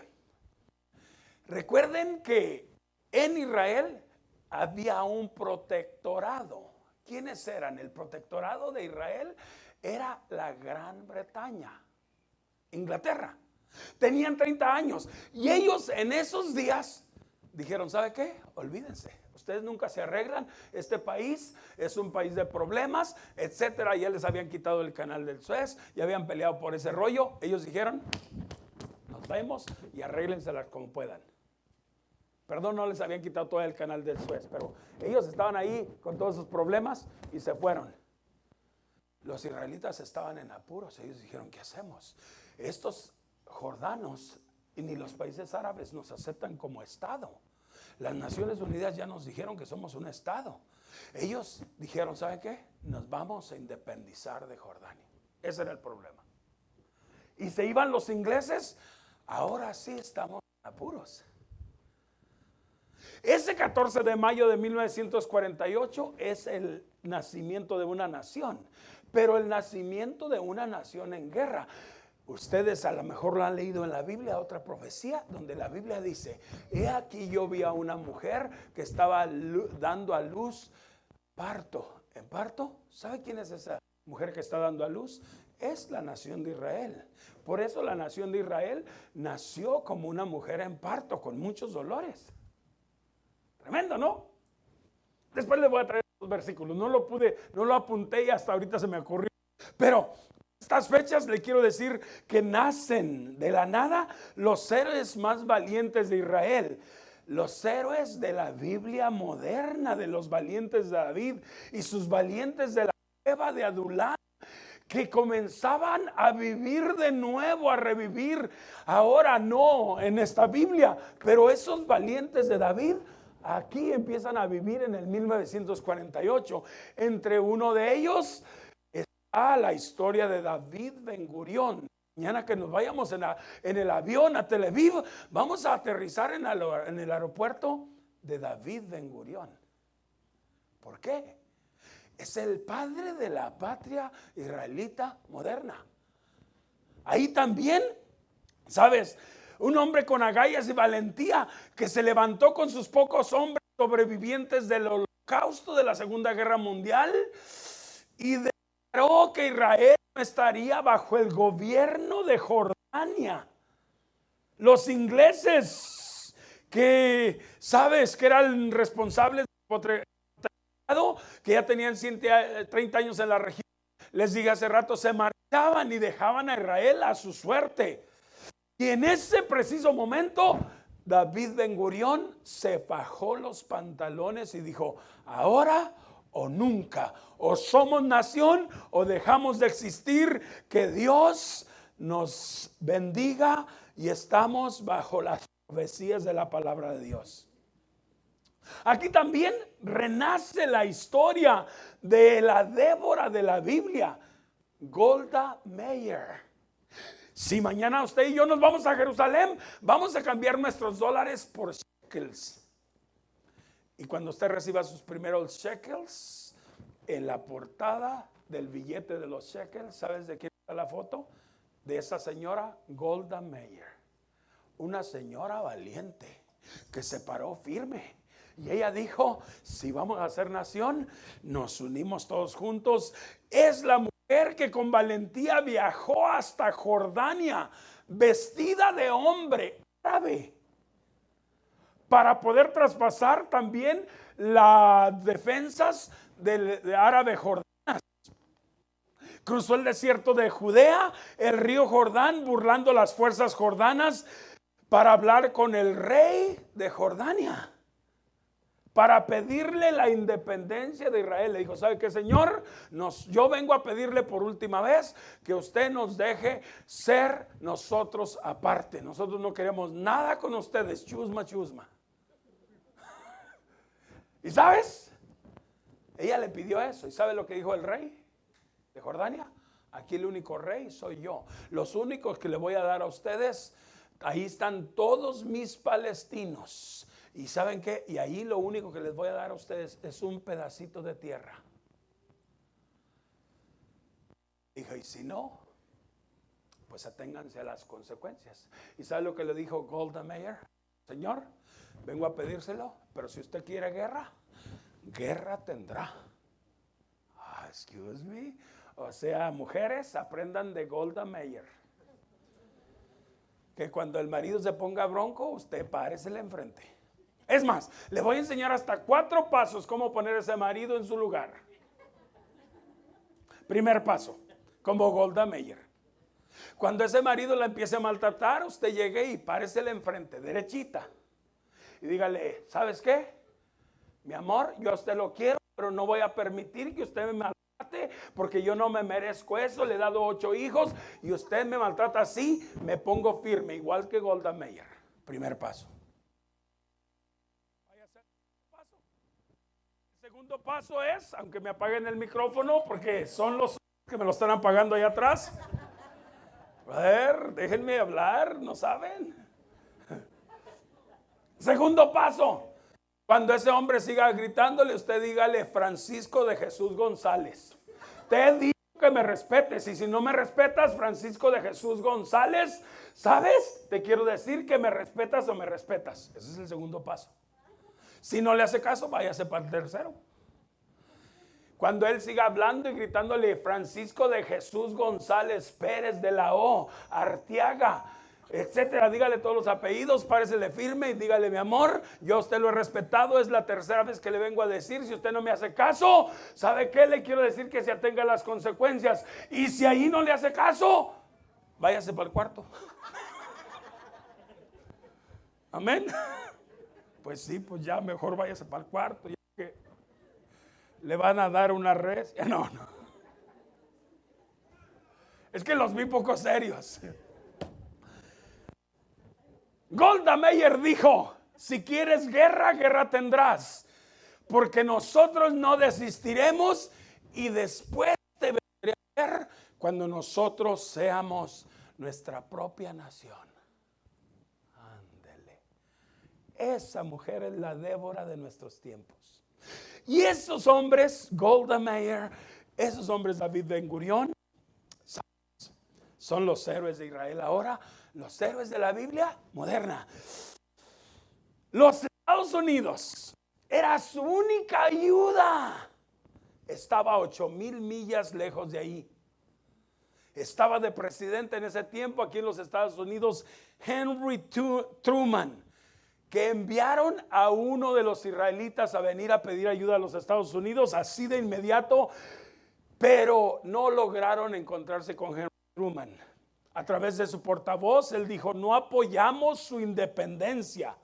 Recuerden que en Israel había un protectorado. ¿Quiénes eran? El protectorado de Israel era la Gran Bretaña, Inglaterra. Tenían 30 años y ellos en esos días dijeron, ¿sabe qué? Olvídense, ustedes nunca se arreglan, este país es un país de problemas, etcétera. Ya les habían quitado el canal del Suez, ya habían peleado por ese rollo. Ellos dijeron, nos vemos y arréglenselas como puedan. Perdón, no les habían quitado todo el canal del Suez, pero ellos estaban ahí con todos sus problemas y se fueron. Los israelitas estaban en apuros. Ellos dijeron, ¿qué hacemos? Estos jordanos y ni los países árabes nos aceptan como estado. Las Naciones Unidas ya nos dijeron que somos un estado. Ellos dijeron, ¿saben qué? Nos vamos a independizar de Jordania. Ese era el problema. Y se iban los ingleses. Ahora sí estamos en apuros. Ese 14 de mayo de 1948 es el nacimiento de una nación, pero el nacimiento de una nación en guerra. Ustedes a lo mejor lo han leído en la Biblia, otra profecía, donde la Biblia dice, he aquí yo vi a una mujer que estaba dando a luz parto. ¿En parto? ¿Sabe quién es esa mujer que está dando a luz? Es la nación de Israel. Por eso la nación de Israel nació como una mujer en parto, con muchos dolores. Tremendo, ¿no? Después les voy a traer los versículos. No lo apunté y hasta ahorita se me ocurrió. Pero estas fechas le quiero decir que nacen de la nada los héroes más valientes de Israel. Los héroes de la Biblia moderna, de los valientes de David y sus valientes de la cueva de Adulam, que comenzaban a vivir de nuevo, a revivir. Ahora no en esta Biblia, pero esos valientes de David aquí empiezan a vivir en el 1948. Entre uno de ellos está la historia de David Ben-Gurión. Mañana que nos vayamos en el avión a Tel Aviv, vamos a aterrizar en el aeropuerto de David Ben-Gurión. ¿Por qué? Es el padre de la patria israelita moderna. Ahí también, ¿sabes? Un hombre con agallas y valentía que se levantó con sus pocos hombres sobrevivientes del holocausto de la Segunda Guerra Mundial y declaró que Israel estaría bajo el gobierno de Jordania. Los ingleses que, sabes, que eran responsables del que ya tenían 130 años en la región, les dije hace rato, se marchaban y dejaban a Israel a su suerte. Y en ese preciso momento, David Ben-Gurión se fajó los pantalones y dijo, ahora o nunca, o somos nación o dejamos de existir, que Dios nos bendiga y estamos bajo las profecías de la palabra de Dios. Aquí también renace la historia de la Débora de la Biblia. Golda Meir. Si mañana usted y yo nos vamos a Jerusalén, vamos a cambiar nuestros dólares por shekels. Y cuando usted reciba sus primeros shekels, en la portada del billete de los shekels, ¿sabes de quién está la foto? De esa señora Golda Meir. Una señora valiente que se paró firme. Y ella dijo, si vamos a ser nación, nos unimos todos juntos. Es la mujer que con valentía viajó hasta Jordania, vestida de hombre árabe, para poder traspasar también las defensas de árabe Jordán. Cruzó el desierto de Judea, el río Jordán, burlando las fuerzas jordanas, para hablar con el rey de Jordania, para pedirle la independencia de Israel. Le dijo, ¿sabe qué, Señor? Yo vengo a pedirle por última vez que usted nos deje ser nosotros aparte. Nosotros no queremos nada con ustedes. Chusma, chusma. ¿Y sabes? Ella le pidió eso. ¿Y sabe lo que dijo el rey de Jordania? Aquí el único rey soy yo. Los únicos que le voy a dar a ustedes, ahí están todos mis palestinos. ¿Y saben qué? Y ahí lo único que les voy a dar a ustedes es un pedacito de tierra. Dijo, y si no, pues aténganse a las consecuencias. ¿Y sabe lo que le dijo Golda Meir? Señor, vengo a pedírselo, pero si usted quiere guerra, guerra tendrá. Excuse me. O sea, mujeres, aprendan de Golda Meir. Que cuando el marido se ponga bronco, usted páresele enfrente. Es más, le voy a enseñar hasta 4 pasos cómo poner a ese marido en su lugar. Primer paso, como Golda Meir. Cuando ese marido la empiece a maltratar, usted llegue y páresele enfrente, derechita. Y dígale, ¿sabes qué? Mi amor, yo a usted lo quiero, pero no voy a permitir que usted me maltrate, porque yo no me merezco eso. Le he dado 8 hijos y usted me maltrata así. Me pongo firme, igual que Golda Meir. Primer paso. El segundo paso es, aunque me apaguen el micrófono, porque son los que me lo están apagando allá atrás. A ver, déjenme hablar, ¿no saben? Segundo paso. Cuando ese hombre siga gritándole, usted dígale, Francisco de Jesús González, te digo que me respetes, y si no me respetas, Francisco de Jesús González, ¿sabes? Te quiero decir que me respetas o me respetas. Ese es el segundo paso. Si no le hace caso, váyase para el tercero. Cuando él siga hablando y gritándole, Francisco de Jesús González Pérez de la O, Arteaga, etcétera, dígale todos los apellidos, páresele firme y dígale, mi amor, yo a usted lo he respetado, es la tercera vez que le vengo a decir, si usted no me hace caso, ¿sabe qué? Le quiero decir que se atenga a las consecuencias, y si ahí no le hace caso, váyase para el cuarto. Amén. Pues sí, pues ya mejor váyase para el cuarto, ya que le van a dar una res. No. Es que los vi poco serios. Golda Meir dijo, si quieres guerra, guerra tendrás, porque nosotros no desistiremos y después te veré a ver cuando nosotros seamos nuestra propia nación. Ándele. Esa mujer es la Débora de nuestros tiempos. Y esos hombres, Golda Meir, esos hombres, David Ben Gurión, son los héroes de Israel ahora, los héroes de la Biblia moderna. Los Estados Unidos era su única ayuda. Estaba a 8,000 millas lejos de ahí. Estaba de presidente en ese tiempo aquí en los Estados Unidos Henry Truman, que enviaron a uno de los israelitas a venir a pedir ayuda a los Estados Unidos así de inmediato, pero no lograron encontrarse con Henry Truman. A través de su portavoz, él dijo, no apoyamos su independencia.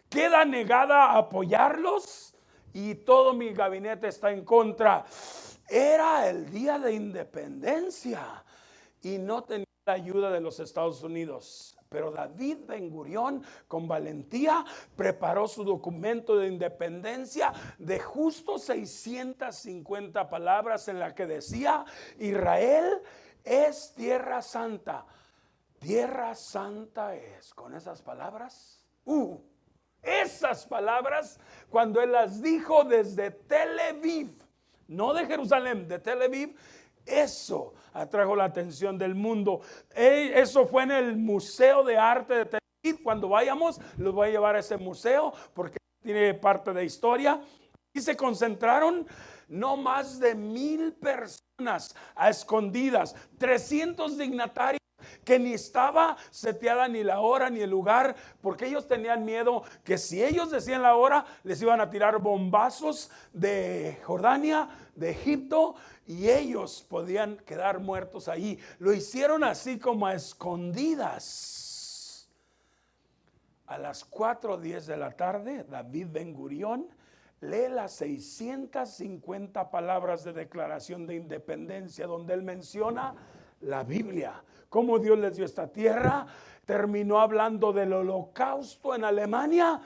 Queda negada a apoyarlos y todo mi gabinete está en contra. Era el día de independencia y no tenía la ayuda de los Estados Unidos. Pero David Ben-Gurión, con valentía, preparó su documento de independencia de justo 650 palabras, en la que decía: Israel es tierra santa. Tierra santa es. Con esas palabras, esas palabras, cuando él las dijo desde Tel Aviv, no de Jerusalén, de Tel Aviv, eso atrajo la atención del mundo. Eso fue en el Museo de Arte de Tel Aviv. Cuando vayamos, los voy a llevar a ese museo porque tiene parte de historia. Y se concentraron no más de 1000 personas a escondidas, 300 dignatarios, que ni estaba seteada ni la hora ni el lugar, porque ellos tenían miedo que si ellos decían la hora, les iban a tirar bombazos de Jordania, de Egipto, y ellos podían quedar muertos ahí. Lo hicieron así como a escondidas. A las 4:10 de la tarde, David Ben-Gurión lee las 650 palabras de declaración de independencia, donde él menciona la Biblia, cómo Dios les dio esta tierra. Terminó hablando del holocausto en Alemania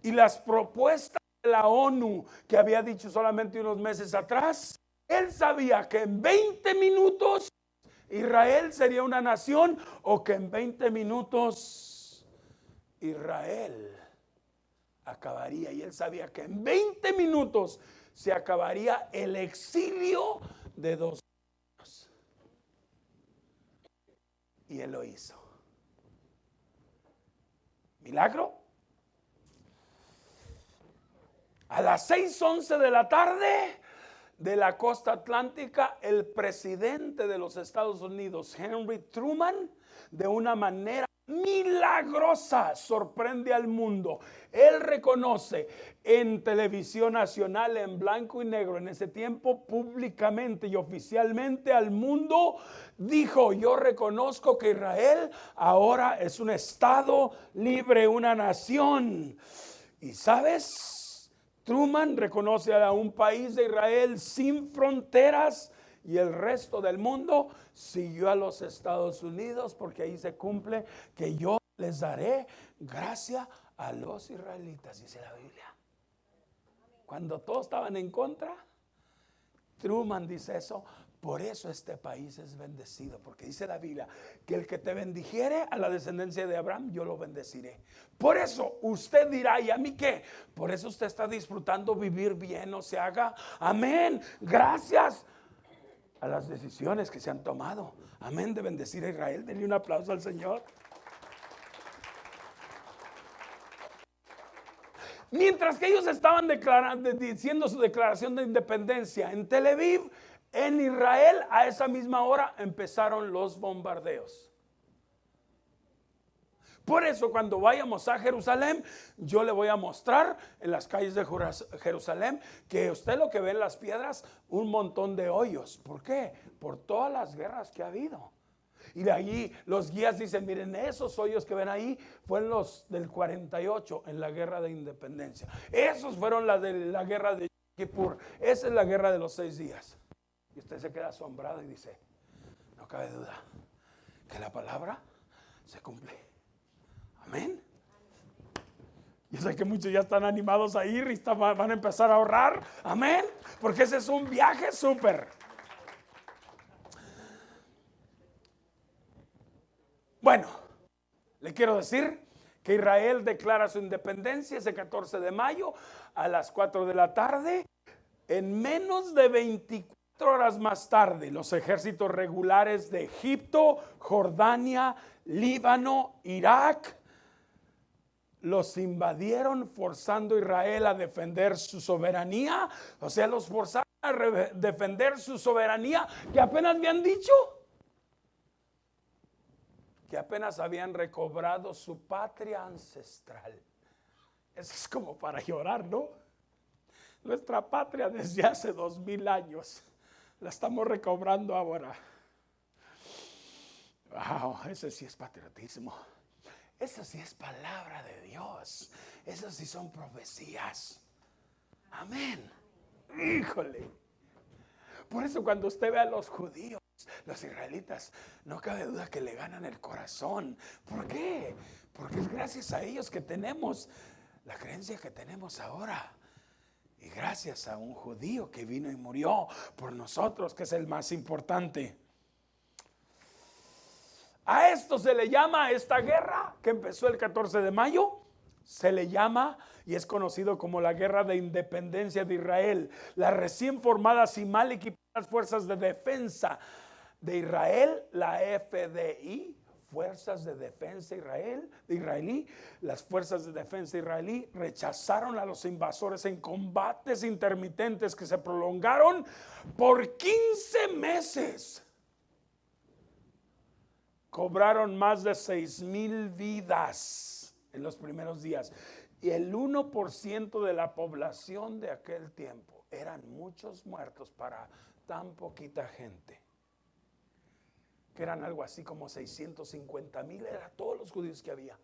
y las propuestas de la ONU que había dicho solamente unos meses atrás. Él sabía que en 20 minutos Israel sería una nación, o que en 20 minutos Israel acabaría. Y él sabía que en 20 minutos se acabaría el exilio de 2 años. Y él lo hizo. ¿Milagro? A las 6:11 de la tarde, de la costa atlántica, el presidente de los Estados Unidos, Henry Truman, de una manera milagrosa sorprende al mundo. Él reconoce en televisión nacional, en blanco y negro, en ese tiempo, públicamente y oficialmente al mundo, dijo: yo reconozco que Israel ahora es un estado libre, una nación. Y sabes, Truman reconoce a un país de Israel sin fronteras, y el resto del mundo siguió a los Estados Unidos, porque ahí se cumple que yo les daré gracia a los israelitas, dice la Biblia. Cuando todos estaban en contra, Truman dice eso. Por eso este país es bendecido, porque dice la Biblia que el que te bendijere, a la descendencia de Abraham yo lo bendeciré. Por eso usted dirá: ¿y a mí qué? Por eso usted está disfrutando vivir bien, no se haga. Amén. Gracias a las decisiones que se han tomado. Amén, de bendecir a Israel. Denle un aplauso al Señor. Mientras que ellos estaban diciendo su declaración de independencia en Tel Aviv, en Israel, a esa misma hora empezaron los bombardeos. Por eso, cuando vayamos a Jerusalén, yo le voy a mostrar en las calles de Jerusalén que usted lo que ve en las piedras, un montón de hoyos. ¿Por qué? Por todas las guerras que ha habido. Y de allí los guías dicen: miren, esos hoyos que ven ahí fueron los del 48 en la guerra de independencia. Esos fueron las de la guerra de Kippur. Esa es la guerra de los 6 días. Y usted se queda asombrado y dice: no cabe duda que la palabra se cumple. Amén. Yo sé que muchos ya están animados a ir y van a empezar a ahorrar. Amén. Porque ese es un viaje súper. Bueno, le quiero decir que Israel declara su independencia ese 14 de mayo a las 4 de la tarde. En menos de 24 horas más tarde, los ejércitos regulares de Egipto, Jordania, Líbano, Irak, los invadieron, forzando a Israel a defender su soberanía. O sea, los forzaron a defender su soberanía, que apenas habían dicho que apenas habían recobrado su patria ancestral. Eso es como para llorar, ¿no? Nuestra patria desde hace 2000 años la estamos recobrando ahora. Wow, ese sí es patriotismo. Eso sí es palabra de Dios. Esas sí son profecías. Amén. Híjole. Por eso cuando usted ve a los judíos Los israelitas, no cabe duda que le ganan el corazón. ¿Por qué? Porque es gracias a ellos que tenemos la creencia que tenemos ahora. Y gracias a un judío que vino y murió por nosotros, que es el más importante. A esto se le llama, esta guerra que empezó el 14 de mayo, se le llama y es conocido como la Guerra de Independencia de Israel. Las recién formadas y mal equipadas fuerzas de defensa de Israel, la FDI, Fuerzas de Defensa israelí, las Fuerzas de Defensa israelí rechazaron a los invasores en combates intermitentes que se prolongaron por 15 meses. Cobraron más de 6,000 vidas en los primeros días. Y el 1% de la población de aquel tiempo, eran muchos muertos para tan poquita gente. Que eran algo así como 650,000, eran todos los judíos que había.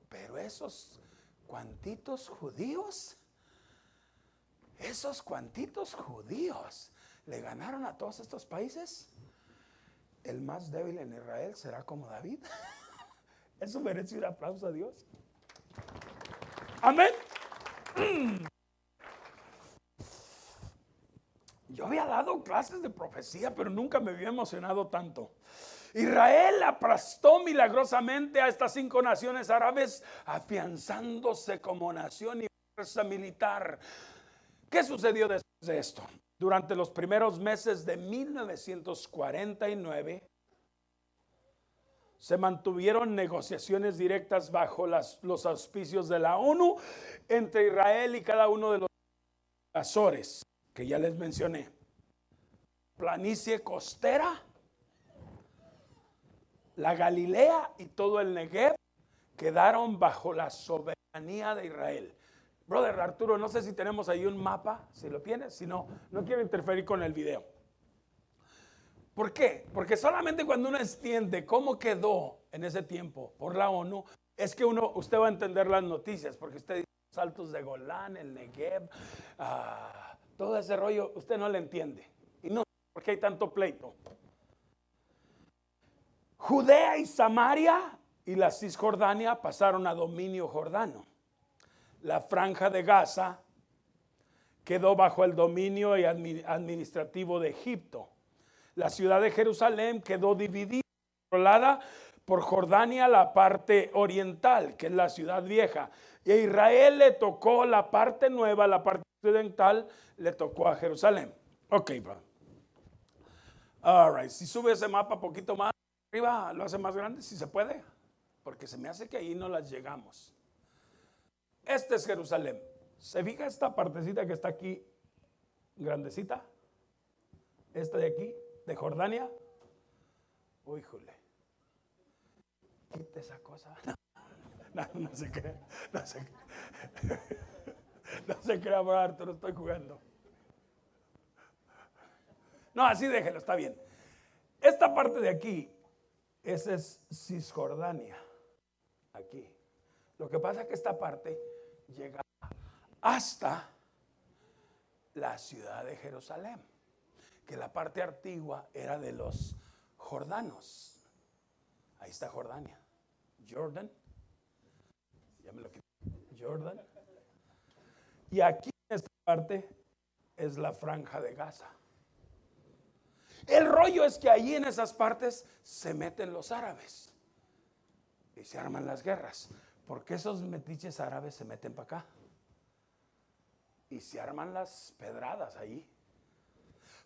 Pero esos cuantitos judíos le ganaron a todos estos países. El más débil en Israel será como David. Eso merece un aplauso a Dios. Amén. Yo había dado clases de profecía, pero nunca me había emocionado tanto. Israel aplastó milagrosamente a estas 5 naciones árabes, afianzándose como nación y fuerza militar. ¿Qué sucedió después de esto? Durante los primeros meses de 1949, se mantuvieron negociaciones directas bajo los auspicios de la ONU entre Israel y cada uno de los Azores, que ya les mencioné. Planicie costera, la Galilea y todo el Negev quedaron bajo la soberanía de Israel. Brother Arturo, no sé si tenemos ahí un mapa, si lo tienes, si no, no quiero interferir con el video. ¿Por qué? Porque solamente cuando uno entiende cómo quedó en ese tiempo por la ONU, es que usted va a entender las noticias, porque usted dice los altos de Golán, el Negev, todo ese rollo, usted no le entiende. Y no, porque hay tanto pleito. Judea y Samaria y la Cisjordania pasaron a dominio jordano. La franja de Gaza quedó bajo el dominio administrativo de Egipto. La ciudad de Jerusalén quedó dividida, controlada por Jordania, la parte oriental, que es la ciudad vieja. Y a Israel le tocó la parte nueva, la parte occidental, le tocó a Jerusalén. Ok, bro. All right. Si sube ese mapa un poquito más arriba, lo hace más grande, si se puede, porque se me hace que ahí no las llegamos. Este es Jerusalén. ¿Se fija esta partecita que está aquí, grandecita? Esta de aquí, de Jordania. Uy, jole. Quita esa cosa. No se crea. No se crea, bro, Arturo, estoy jugando. No, así déjelo, está bien. Esta parte de aquí, esa es Cisjordania. Aquí. Lo que pasa es que esta parte llega hasta la ciudad de Jerusalén, que la parte antigua era de los jordanos. Ahí está Jordania. Jordan. Ya me lo quité. Jordan. Y aquí en esta parte es la franja de Gaza. El rollo es que allí en esas partes se meten los árabes y se arman las guerras, porque esos metiches árabes se meten para acá y se arman las pedradas allí.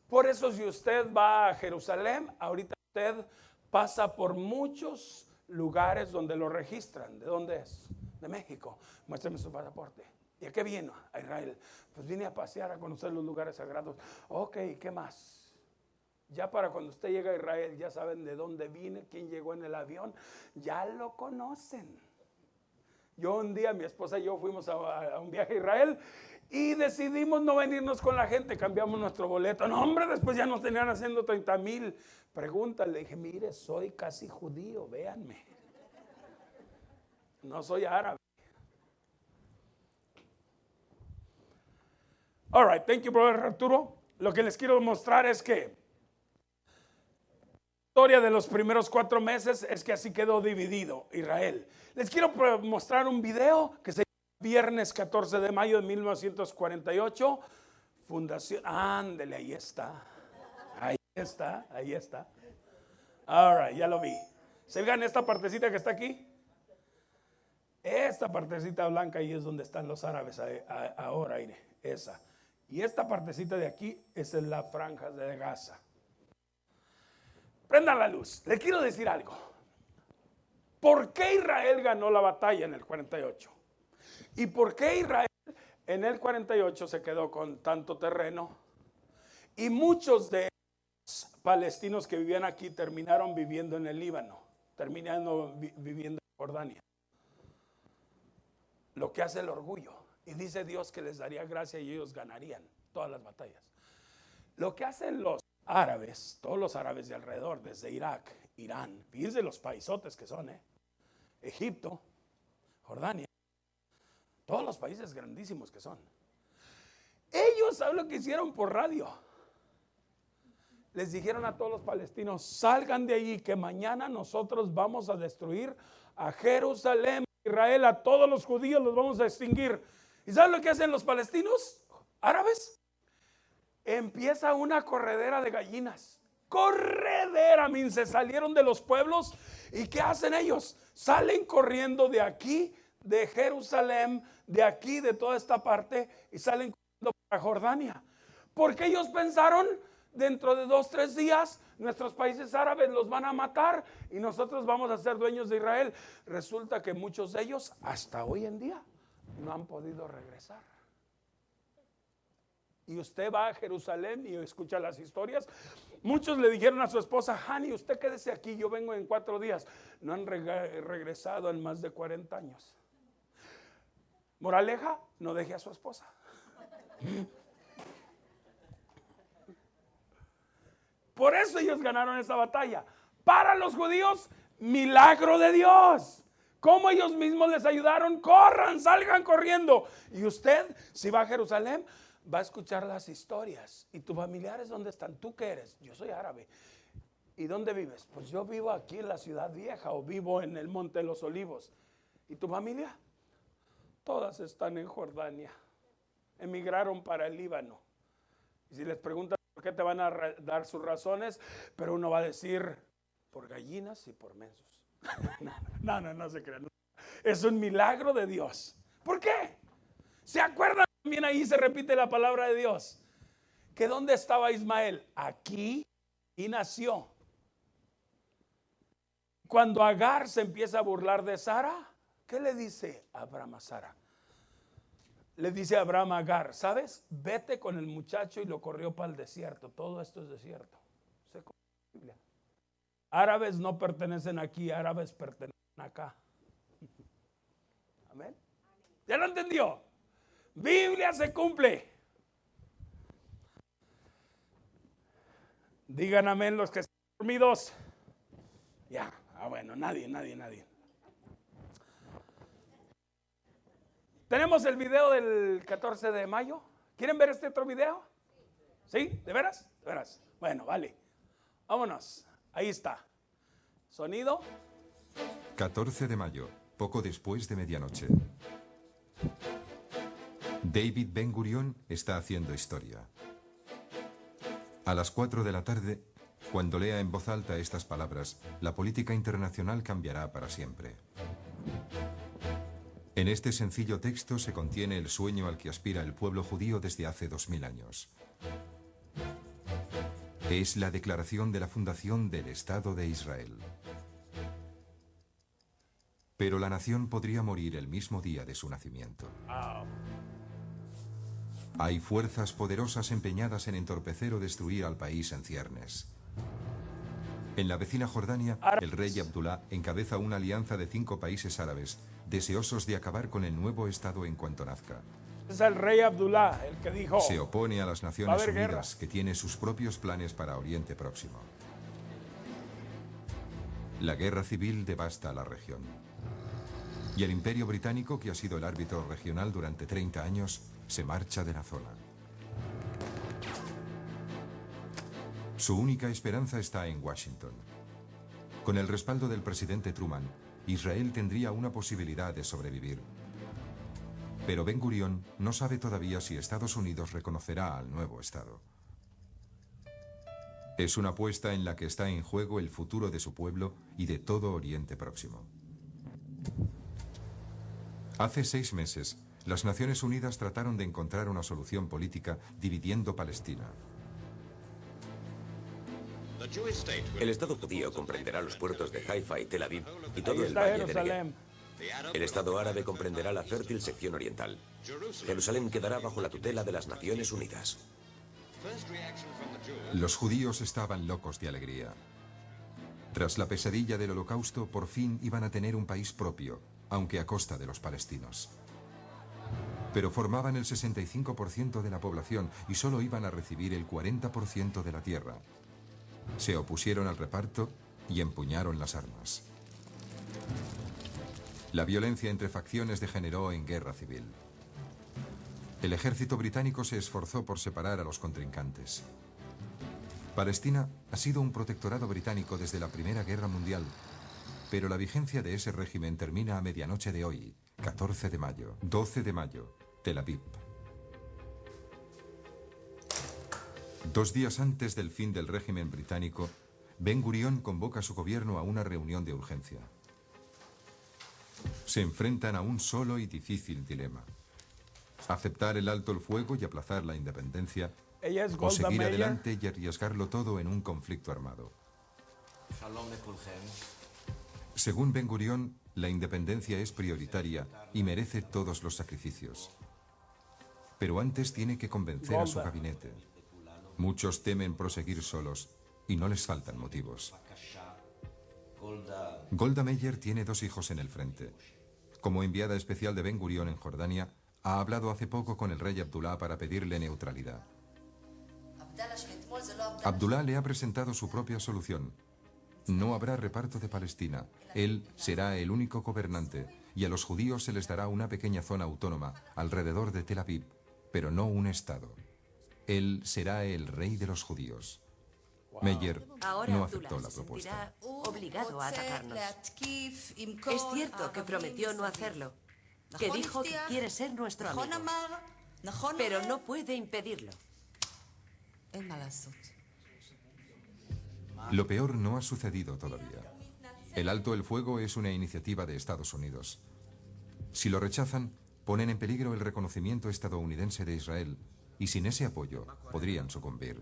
Por eso si usted va a Jerusalén, ahorita usted pasa por muchos lugares donde lo registran. ¿De dónde es? De México. Muéstrame su pasaporte. ¿Y a qué vino? A Israel. Pues vine a pasear, a conocer los lugares sagrados. Ok, ¿qué más? Ya para cuando usted llega a Israel, ya saben de dónde vine, quién llegó en el avión, ya lo conocen. Yo un día, mi esposa y yo fuimos a un viaje a Israel y decidimos no venirnos con la gente, cambiamos nuestro boleto. No, hombre, después ya nos tenían haciendo 30,000 preguntas. Le dije, mire, soy casi judío, véanme. No soy árabe. All right, thank you, brother Arturo. Lo que les quiero mostrar es que historia de los primeros 4 meses es que así quedó dividido Israel. Les quiero mostrar un video que se llama Viernes 14 de mayo de 1948. Fundación, ándele, ahí está. Ahí está, ahí está. All right, ya lo vi. ¿Se fijan esta partecita que está aquí? Esta partecita blanca ahí es donde están los árabes ahora, esa. Y esta partecita de aquí es en la franja de Gaza. Prendan la luz. Le quiero decir algo. ¿Por qué Israel ganó la batalla en el 48? ¿Y por qué Israel en el 48 se quedó con tanto terreno? Y muchos de los palestinos que vivían aquí terminaron viviendo en el Líbano, terminaron viviendo en Jordania. Lo que hace el orgullo. Y dice Dios que les daría gracia y ellos ganarían todas las batallas. Lo que hacen los árabes, todos los árabes de alrededor, desde Irak, Irán, fíjense los paisotes que son, Egipto, Jordania, todos los países grandísimos que son. Ellos, ¿saben lo que hicieron por radio? Les dijeron a todos los palestinos, salgan de allí que mañana nosotros vamos a destruir a Jerusalén, Israel, a todos los judíos los vamos a extinguir. ¿Y saben lo que hacen los palestinos árabes? Empieza una corredera de gallinas. Corredera, se salieron de los pueblos. ¿Y qué hacen ellos? Salen corriendo de aquí, de Jerusalén, de aquí, de toda esta parte, y salen corriendo para Jordania. Porque ellos pensaron, dentro de 2-3 días, nuestros países árabes los van a matar y nosotros vamos a ser dueños de Israel. Resulta que muchos de ellos, hasta hoy en día, no han podido regresar. Y usted va a Jerusalén y escucha las historias. Muchos le dijeron a su esposa, Hani, usted quédese aquí, yo vengo en 4 días. No han regresado en más de 40 años. Moraleja, no deje a su esposa. Por eso ellos ganaron esa batalla. Para los judíos, milagro de Dios. ¿Cómo ellos mismos les ayudaron? Corran, salgan corriendo. Y usted, si va a Jerusalén, va a escuchar las historias. ¿Y tus familiares dónde están? ¿Tú qué eres? Yo soy árabe. ¿Y dónde vives? Pues yo vivo aquí en la ciudad vieja o vivo en el Monte de los Olivos. ¿Y tu familia? Todas están en Jordania. Emigraron para el Líbano. Y si les preguntan por qué, te van a dar sus razones, pero uno va a decir, por gallinas y por mensos. No se crean. Es un milagro de Dios. ¿Por qué? ¿Se acuerdan? También ahí se repite la palabra de Dios. ¿Que dónde estaba Ismael? Aquí y nació. Cuando Agar se empieza a burlar de Sara, ¿qué le dice Abraham a Sara? Le dice a Abraham a Agar, ¿sabes? Vete con el muchacho y lo corrió para el desierto. Todo esto es desierto. Se conoce la Biblia. Árabes no pertenecen aquí, árabes pertenecen acá. Amén. ¿Ya lo entendió? Biblia se cumple. Digan amén los que están dormidos. Ya, bueno, nadie. Tenemos el video del 14 de mayo. ¿Quieren ver este otro video? ¿Sí? ¿De veras? De veras. Bueno, vale. Vámonos. Ahí está. Sonido. 14 de mayo, poco después de medianoche. David Ben Gurión está haciendo historia. A las 4 de la tarde, cuando lea en voz alta estas palabras, la política internacional cambiará para siempre. En este sencillo texto se contiene el sueño al que aspira el pueblo judío desde hace 2000 años. Es la declaración de la fundación del Estado de Israel. Pero la nación podría morir el mismo día de su nacimiento. Hay fuerzas poderosas empeñadas en entorpecer o destruir al país en ciernes. En la vecina Jordania, el rey Abdulá encabeza una alianza de 5 países árabes, deseosos de acabar con el nuevo Estado en cuanto nazca. Es el rey Abdulá el que dijo, se opone a las Naciones Unidas, que tiene sus propios planes para Oriente Próximo. La guerra civil devasta la región. Y el Imperio Británico, que ha sido el árbitro regional durante 30 años, se marcha de la zona. Su única esperanza está en Washington. Con el respaldo del presidente Truman, Israel tendría una posibilidad de sobrevivir. Pero Ben Gurión no sabe todavía si Estados Unidos reconocerá al nuevo Estado. Es una apuesta en la que está en juego el futuro de su pueblo y de todo Oriente Próximo. Hace 6 meses, las Naciones Unidas trataron de encontrar una solución política dividiendo Palestina. El Estado judío comprenderá los puertos de Haifa y Tel Aviv y todo Ahí el está valle de Jerusalén. Negev. El Estado árabe comprenderá la fértil sección oriental. Jerusalén quedará bajo la tutela de las Naciones Unidas. Los judíos estaban locos de alegría. Tras la pesadilla del Holocausto, por fin iban a tener un país propio, aunque a costa de los palestinos. Pero formaban el 65% de la población y solo iban a recibir el 40% de la tierra. Se opusieron al reparto y empuñaron las armas. La violencia entre facciones degeneró en guerra civil. El ejército británico se esforzó por separar a los contrincantes. Palestina ha sido un protectorado británico desde la Primera Guerra Mundial, pero la vigencia de ese régimen termina a medianoche de hoy, 14 de mayo. 12 de mayo, Tel Aviv. 2 días antes del fin del régimen británico, Ben Gurión convoca a su gobierno a una reunión de urgencia. Se enfrentan a un solo y difícil dilema: aceptar el alto el fuego y aplazar la independencia, Ella es o Golda seguir Meir. adelante y arriesgarlo todo en un conflicto armado. Según Ben Gurión, la independencia es prioritaria y merece todos los sacrificios. Pero antes tiene que convencer a su Golda. gabinete. Muchos temen proseguir solos y no les faltan motivos. Golda Meir tiene 2 hijos en el frente. Como enviada especial de Ben Gurión en Jordania, ha hablado hace poco con el rey Abdullah para pedirle neutralidad. Abdullah le ha presentado su propia solución. No habrá reparto de Palestina. Él será el único gobernante y a los judíos se les dará una pequeña zona autónoma alrededor de Tel Aviv, pero no un estado. Él será el rey de los judíos. Meir Ahora no Abdullah aceptó la se propuesta. sentirá obligado a atacarnos. Es cierto que prometió no hacerlo, que dijo que quiere ser nuestro amigo, pero no puede impedirlo. Lo peor no ha sucedido todavía. El alto el fuego es una iniciativa de Estados Unidos. Si lo rechazan, ponen en peligro el reconocimiento estadounidense de Israel y sin ese apoyo podrían sucumbir.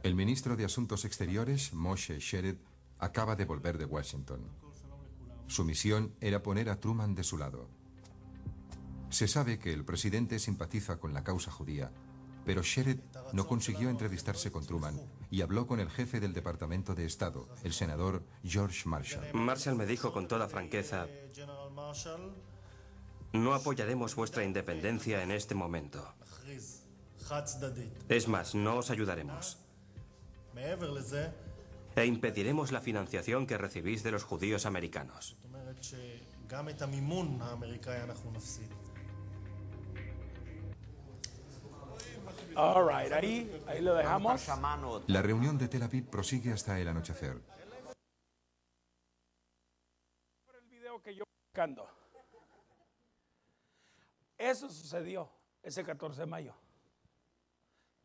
El ministro de Asuntos Exteriores, Moshe Shered, acaba de volver de Washington. Su misión era poner a Truman de su lado. Se sabe que el presidente simpatiza con la causa judía, pero Shered no consiguió entrevistarse con Truman y habló con el jefe del Departamento de Estado, el senador George Marshall. Marshall me dijo con toda franqueza: no apoyaremos vuestra independencia en este momento. Es más, no os ayudaremos. E impediremos la financiación que recibís de los judíos americanos. All right, ahí lo dejamos. La reunión de Tel Aviv prosigue hasta el anochecer. Por el video que yo buscando. Eso sucedió ese 14 de mayo.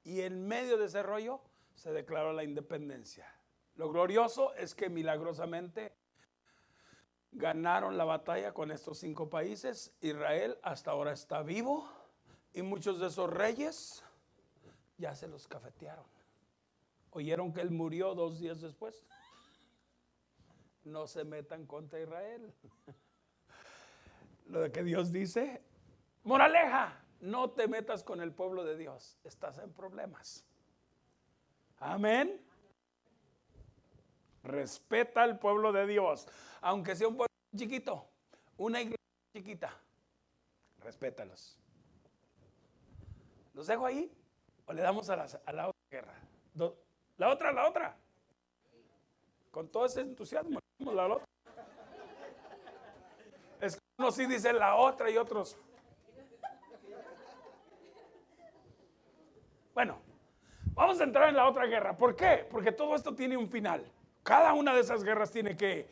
Y en medio de ese rollo se declaró la independencia. Lo glorioso es que milagrosamente ganaron la batalla con estos 5 países. Israel hasta ahora está vivo y muchos de esos reyes ya se los cafetearon. ¿Oyeron que él murió 2 días después? No se metan contra Israel. Lo de que Dios dice, moraleja, no te metas con el pueblo de Dios, estás en problemas. Amén. Respeta al pueblo de Dios, aunque sea un pueblo chiquito, una iglesia chiquita, respétalos. ¿Los dejo ahí o le damos a la otra guerra? La otra. Con todo ese entusiasmo, la otra. Es que unos sí dicen la otra y otros. Bueno, vamos a entrar en la otra guerra. ¿Por qué? Porque todo esto tiene un final. cada una de esas guerras tiene que...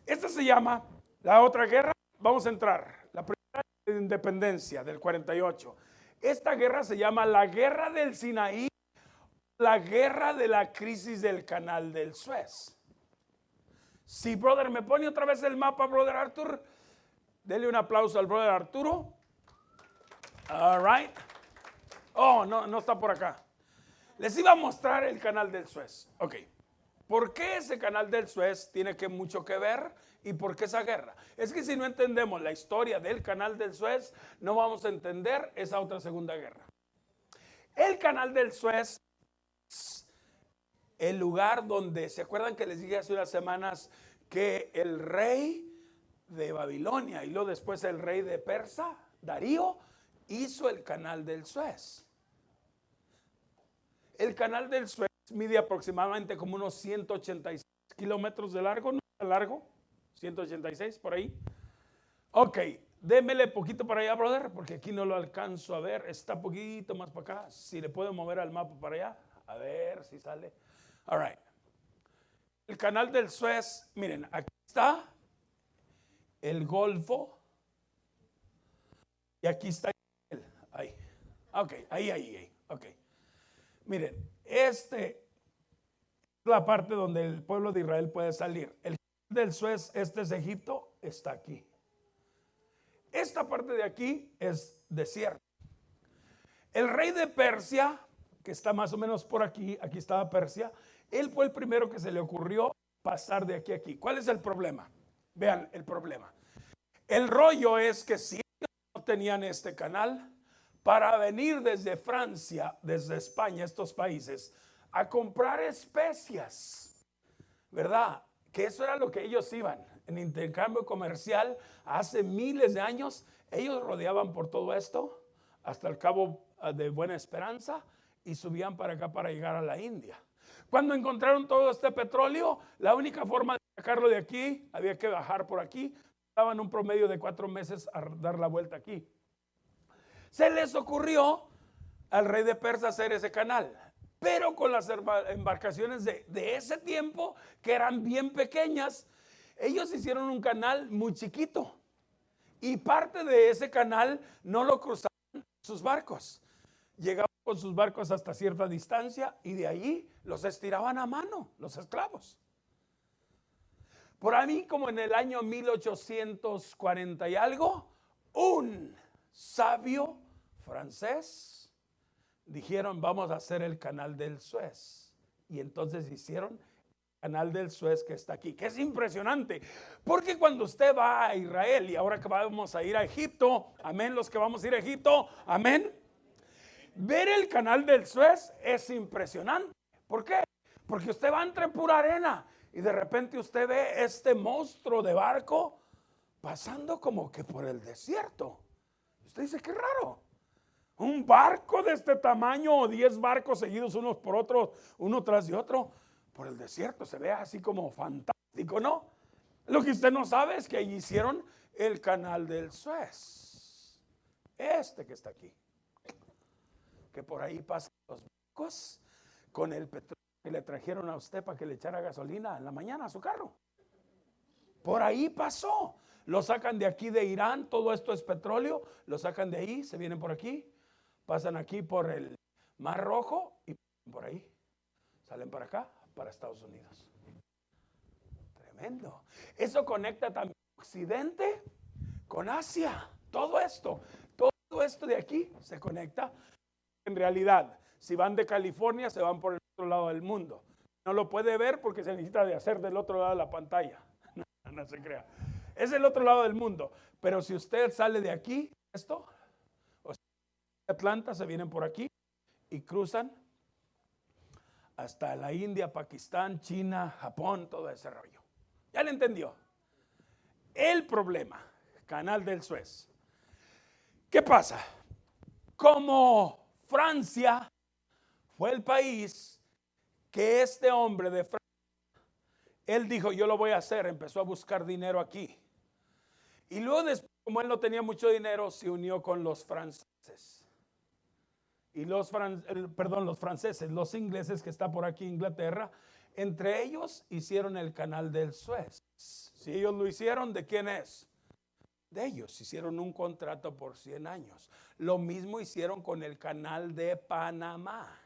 Esta se llama, la otra guerra, vamos a entrar, la primera de independencia del 48. Esta guerra se llama la guerra del Sinaí, la guerra de la crisis del canal del Suez. Sí, brother, me pone otra vez el mapa, brother Arthur. Dele un aplauso al brother Arturo. All right. Oh, no está por acá. Les iba a mostrar el canal del Suez. Ok. ¿Por qué ese canal del Suez tiene mucho que ver y por qué esa guerra? Es que si no entendemos la historia del canal del Suez, no vamos a entender esa otra segunda guerra. El canal del Suez es el lugar donde, ¿se acuerdan que les dije hace unas semanas que el rey de Babilonia y luego después el rey de Persa, Darío, hizo el canal del Suez? El canal del Suez mide aproximadamente como unos 186 kilómetros de largo, ¿no? Largo, 186 por ahí. Ok, démele poquito para allá, brother, porque aquí no lo alcanzo a ver. Está poquito más para acá. Si le puedo mover al mapa para allá, a ver si sale. All right. El canal del Suez, miren, aquí está el Golfo y aquí está ahí. Ok, ahí. Ok. Miren, esta es la parte donde el pueblo de Israel puede salir. El canal del Suez, este es Egipto, está aquí. Esta parte de aquí es desierto. El rey de Persia, que está más o menos por aquí, aquí estaba Persia, él fue el primero que se le ocurrió pasar de aquí a aquí. ¿Cuál es el problema? Vean el problema. El rollo es que si ellos no tenían este canal, para venir desde Francia, desde España, estos países, a comprar especias, ¿verdad? Que eso era lo que ellos iban. En intercambio comercial, hace miles de años, ellos rodeaban por todo esto, hasta el Cabo de Buena Esperanza, y subían para acá para llegar a la India. Cuando encontraron todo este petróleo, la única forma de sacarlo de aquí, había que bajar por aquí, daban un promedio de 4 meses a dar la vuelta aquí. Se les ocurrió al rey de Persia hacer ese canal, pero con las embarcaciones de ese tiempo, que eran bien pequeñas, ellos hicieron un canal muy chiquito y parte de ese canal no lo cruzaban sus barcos. Llegaban con sus barcos hasta cierta distancia y de allí los estiraban a mano, los esclavos. Por ahí, como en el año 1840 y algo, un sabio francés dijeron: vamos a hacer el canal del Suez. Y entonces hicieron el canal del Suez, que está aquí, que es impresionante, porque cuando usted va a Israel, y ahora que vamos a ir a Egipto, amén, los que vamos a ir a Egipto, amén, ver el canal del Suez es impresionante. ¿Por qué? Porque usted va entre pura arena y de repente usted ve este monstruo de barco pasando como que por el desierto. Usted dice: qué raro, un barco de este tamaño, o 10 barcos seguidos unos por otros, uno tras de otro, por el desierto. Se ve así como fantástico, ¿no? Lo que usted no sabe es que allí hicieron el canal del Suez, este que está aquí, que por ahí pasan los barcos con el petróleo que le trajeron a usted para que le echara gasolina en la mañana a su carro. Por ahí pasó. Lo sacan de aquí de Irán, todo esto es petróleo, lo sacan de ahí, se vienen por aquí, pasan aquí por el Mar Rojo y por ahí salen para acá, para Estados Unidos. Tremendo. Eso conecta también Occidente con Asia. Todo esto de aquí se conecta. En realidad, si van de California, se van por el otro lado del mundo. No lo puede ver porque se necesita de hacer del otro lado de la pantalla. No se crea. Es el otro lado del mundo. Pero si usted sale de aquí, esto, o sea, de Atlanta, se vienen por aquí y cruzan hasta la India, Pakistán, China, Japón, todo ese rollo. ¿Ya le entendió? El problema, canal del Suez. ¿Qué pasa? Como Francia fue el país que este hombre de Francia, él dijo: yo lo voy a hacer, empezó a buscar dinero aquí. Y luego después, como él no tenía mucho dinero, se unió con los franceses. Y los franceses, los ingleses que está por aquí, Inglaterra, Entre ellos hicieron el canal del Suez. Si ellos lo hicieron, ¿de quién es? De ellos. Hicieron un contrato por 100 años. Lo mismo hicieron con el canal de Panamá.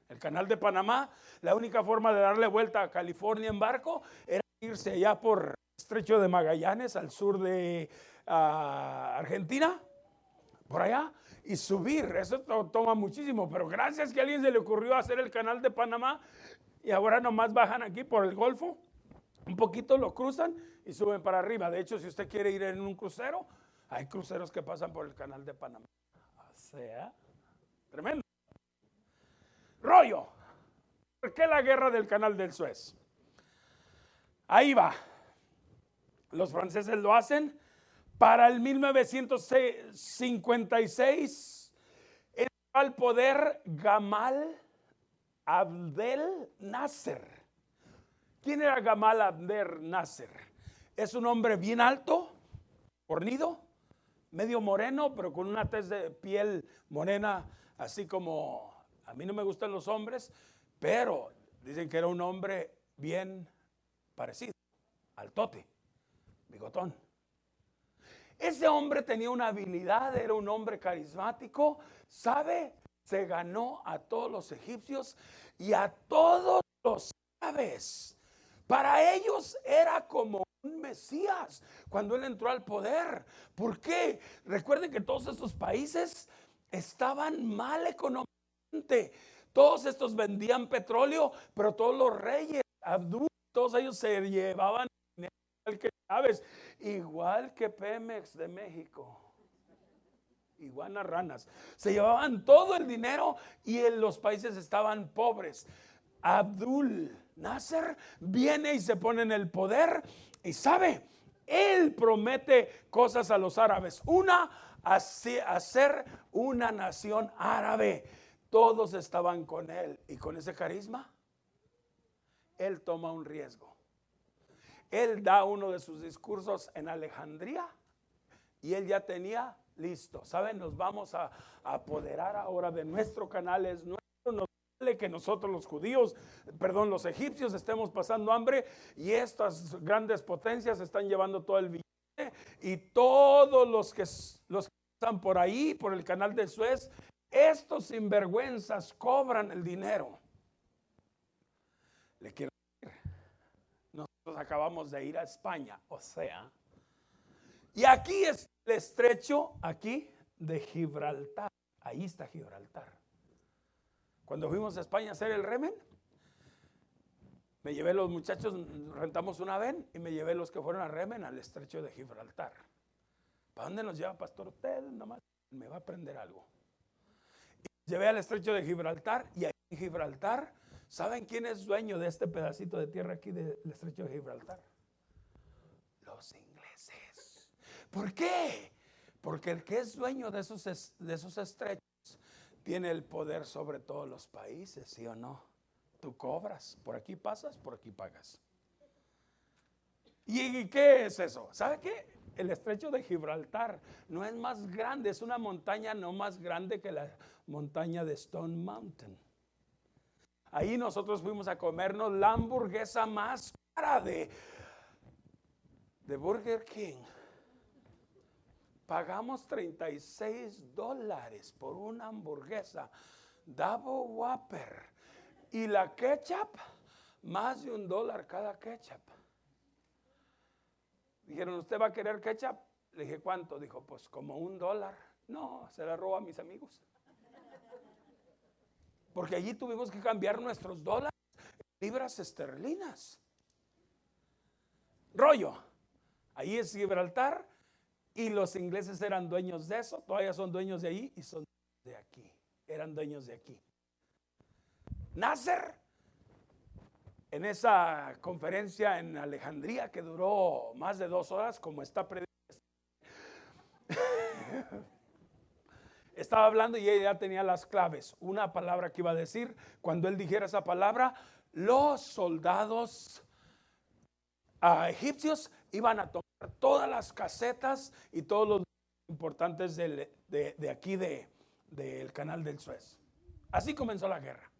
El canal de Panamá, la única forma de darle vuelta a California en barco era irse allá por el Estrecho de Magallanes, al sur de Argentina, por allá, y subir. Eso toma muchísimo, pero gracias que a alguien se le ocurrió hacer el canal de Panamá, y ahora nomás bajan aquí por el Golfo, un poquito lo cruzan y suben para arriba. De hecho, si usted quiere ir en un crucero, hay cruceros que pasan por el canal de Panamá. O sea, tremendo. Rollo. ¿Por qué la guerra del canal del Suez? Ahí va. Los franceses lo hacen. Para el 1956 entró al poder Gamal Abdel Nasser. ¿Quién era Gamal Abdel Nasser? Es un hombre bien alto, fornido, medio moreno, pero con una tez de piel morena, así como... A mí no me gustan los hombres, pero dicen que era un hombre bien parecido, altote, bigotón. Ese hombre tenía una habilidad, era un hombre carismático, ¿sabe? Se ganó a todos los egipcios y a todos los árabes. Para ellos era como un Mesías cuando él entró al poder. ¿Por qué? Recuerden que todos estos países estaban mal económicamente. Todos estos vendían petróleo, pero todos los reyes, Abdul, todos ellos se llevaban dinero, igual que Pemex de México, iguanas ranas, se llevaban todo el dinero y los países estaban pobres. Abdul Nasser viene y se pone en el poder y sabe, él promete cosas a los árabes. Una, hacer una nación árabe. Todos estaban con él y con ese carisma, él toma un riesgo. Él da uno de sus discursos en Alejandría y él ya tenía listo. ¿Saben? Nos vamos a apoderar ahora de nuestro canal, es nuestro, nos vale que nosotros los egipcios estemos pasando hambre y estas grandes potencias están llevando todo el billete y todos los que están por ahí, por el canal de Suez, estos sinvergüenzas cobran el dinero. Le quiero decir, nosotros acabamos de ir a España, o sea, y aquí es el estrecho, aquí de Gibraltar. Ahí está Gibraltar. Cuando fuimos a España a hacer el remen, me llevé los muchachos, rentamos una van y me llevé los que fueron a remen al estrecho de Gibraltar. ¿Para dónde nos lleva, pastor? Usted nomás me va a aprender algo. Llevé al estrecho de Gibraltar y ahí en Gibraltar, ¿saben quién es dueño de este pedacito de tierra aquí del estrecho de Gibraltar? Los ingleses. ¿Por qué? Porque el que es dueño de esos estrechos tiene el poder sobre todos los países, ¿sí o no? Tú cobras, por aquí pasas, por aquí pagas. ¿Y qué es eso? ¿Sabe qué? El estrecho de Gibraltar no es más grande, es una montaña no más grande que la montaña de Stone Mountain. Ahí nosotros fuimos a comernos la hamburguesa más cara de Burger King. Pagamos $36 por una hamburguesa Double Whopper y la ketchup, más de $1 cada ketchup. Dijeron, ¿usted va a querer ketchup? Le dije, ¿cuánto? Dijo, pues como $1. No, se la robo a mis amigos. Porque allí tuvimos que cambiar nuestros dólares en libras esterlinas. Rollo. Ahí es Gibraltar y los ingleses eran dueños de eso, todavía son dueños de ahí y son de aquí. Eran dueños de aquí. Nasser, en esa conferencia en Alejandría que duró más de 2 horas, como está predicando, estaba hablando y ella ya tenía las claves. Una palabra que iba a decir, cuando él dijera esa palabra, los soldados egipcios iban a tomar todas las casetas y todos los importantes de aquí del canal del Suez. Así comenzó la guerra.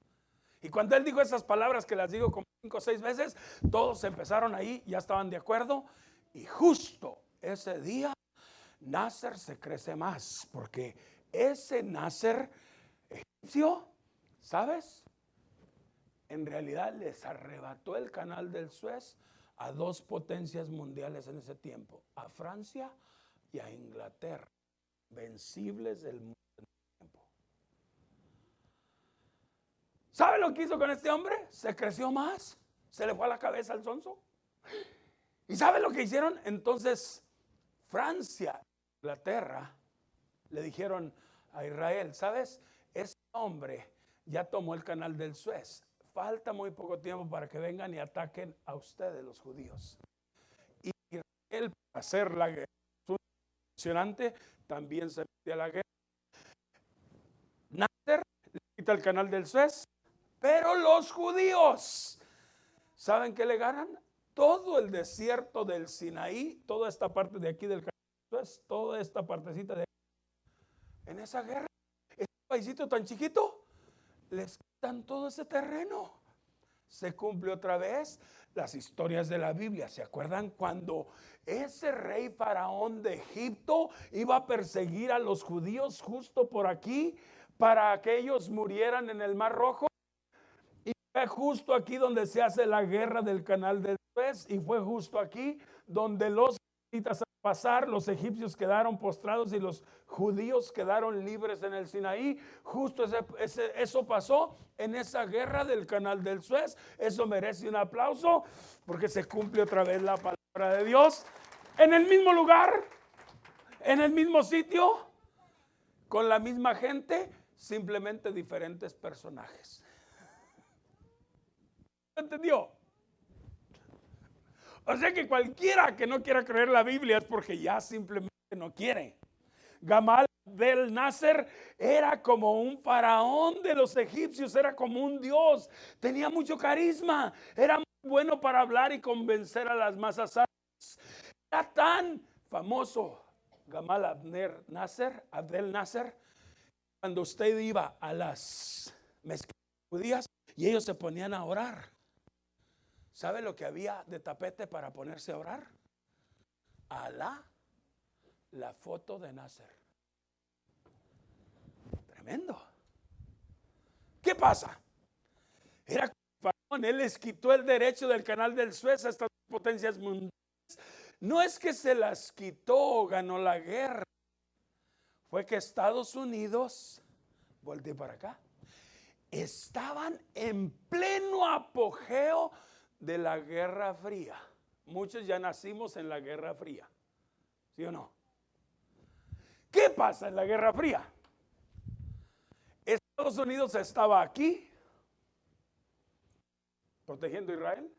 Y cuando él dijo esas palabras que las digo como 5 o 6 veces, todos empezaron ahí, ya estaban de acuerdo, y justo ese día Nasser se crece más, porque ese Nasser egipcio, ¿sabes? En realidad les arrebató el canal del Suez a 2 potencias mundiales en ese tiempo, a Francia y a Inglaterra, vencibles del mundo en ese tiempo. ¿Sabe lo que hizo con este hombre? Se creció más, se le fue a la cabeza al sonso. ¿Y sabe lo que hicieron? Entonces Francia e Inglaterra le dijeron a Israel, ¿sabes? Este hombre ya tomó el canal del Suez. Falta muy poco tiempo para que vengan y ataquen a ustedes, los judíos. Y Israel, para hacer la guerra impresionante, también se mete a la guerra. Nasser le quita el canal del Suez, pero los judíos, ¿saben qué le ganan? Todo el desierto del Sinaí, toda esta parte de aquí del canal del Suez, toda esta partecita de aquí. En esa guerra, este paisito tan chiquito, les quitan todo ese terreno. Se cumple otra vez las historias de la Biblia. ¿Se acuerdan cuando ese rey faraón de Egipto iba a perseguir a los judíos justo por aquí para que ellos murieran en el Mar Rojo? Y fue justo aquí donde se hace la guerra del canal del Suez, y fue justo aquí donde los israelitas al pasar, los egipcios quedaron postrados y los judíos quedaron libres en el Sinaí. Justo eso pasó en esa guerra del canal del Suez. Eso merece un aplauso porque se cumple otra vez la palabra de Dios en el mismo lugar, en el mismo sitio, con la misma gente, simplemente diferentes personajes. ¿Entendió? O sea que cualquiera que no quiera creer la Biblia es porque ya simplemente no quiere. Gamal Abdel Nasser era como un faraón de los egipcios, era como un dios, tenía mucho carisma, era muy bueno para hablar y convencer a las masas. Era tan famoso Gamal Abdel Nasser, cuando usted iba a las mezquitas judías y ellos se ponían a orar. ¿Sabe lo que había de tapete para ponerse a orar? Alá, la foto de Nasser. Tremendo. ¿Qué pasa? Era faraón, él les quitó el derecho del canal del Suez a estas potencias mundiales. No es que se las quitó o ganó la guerra. Fue que Estados Unidos, volteé para acá, estaban en pleno apogeo de la Guerra Fría. Muchos ya nacimos en la Guerra Fría, ¿sí o no? ¿Qué pasa en la Guerra Fría? Estados Unidos estaba aquí protegiendo a Israel.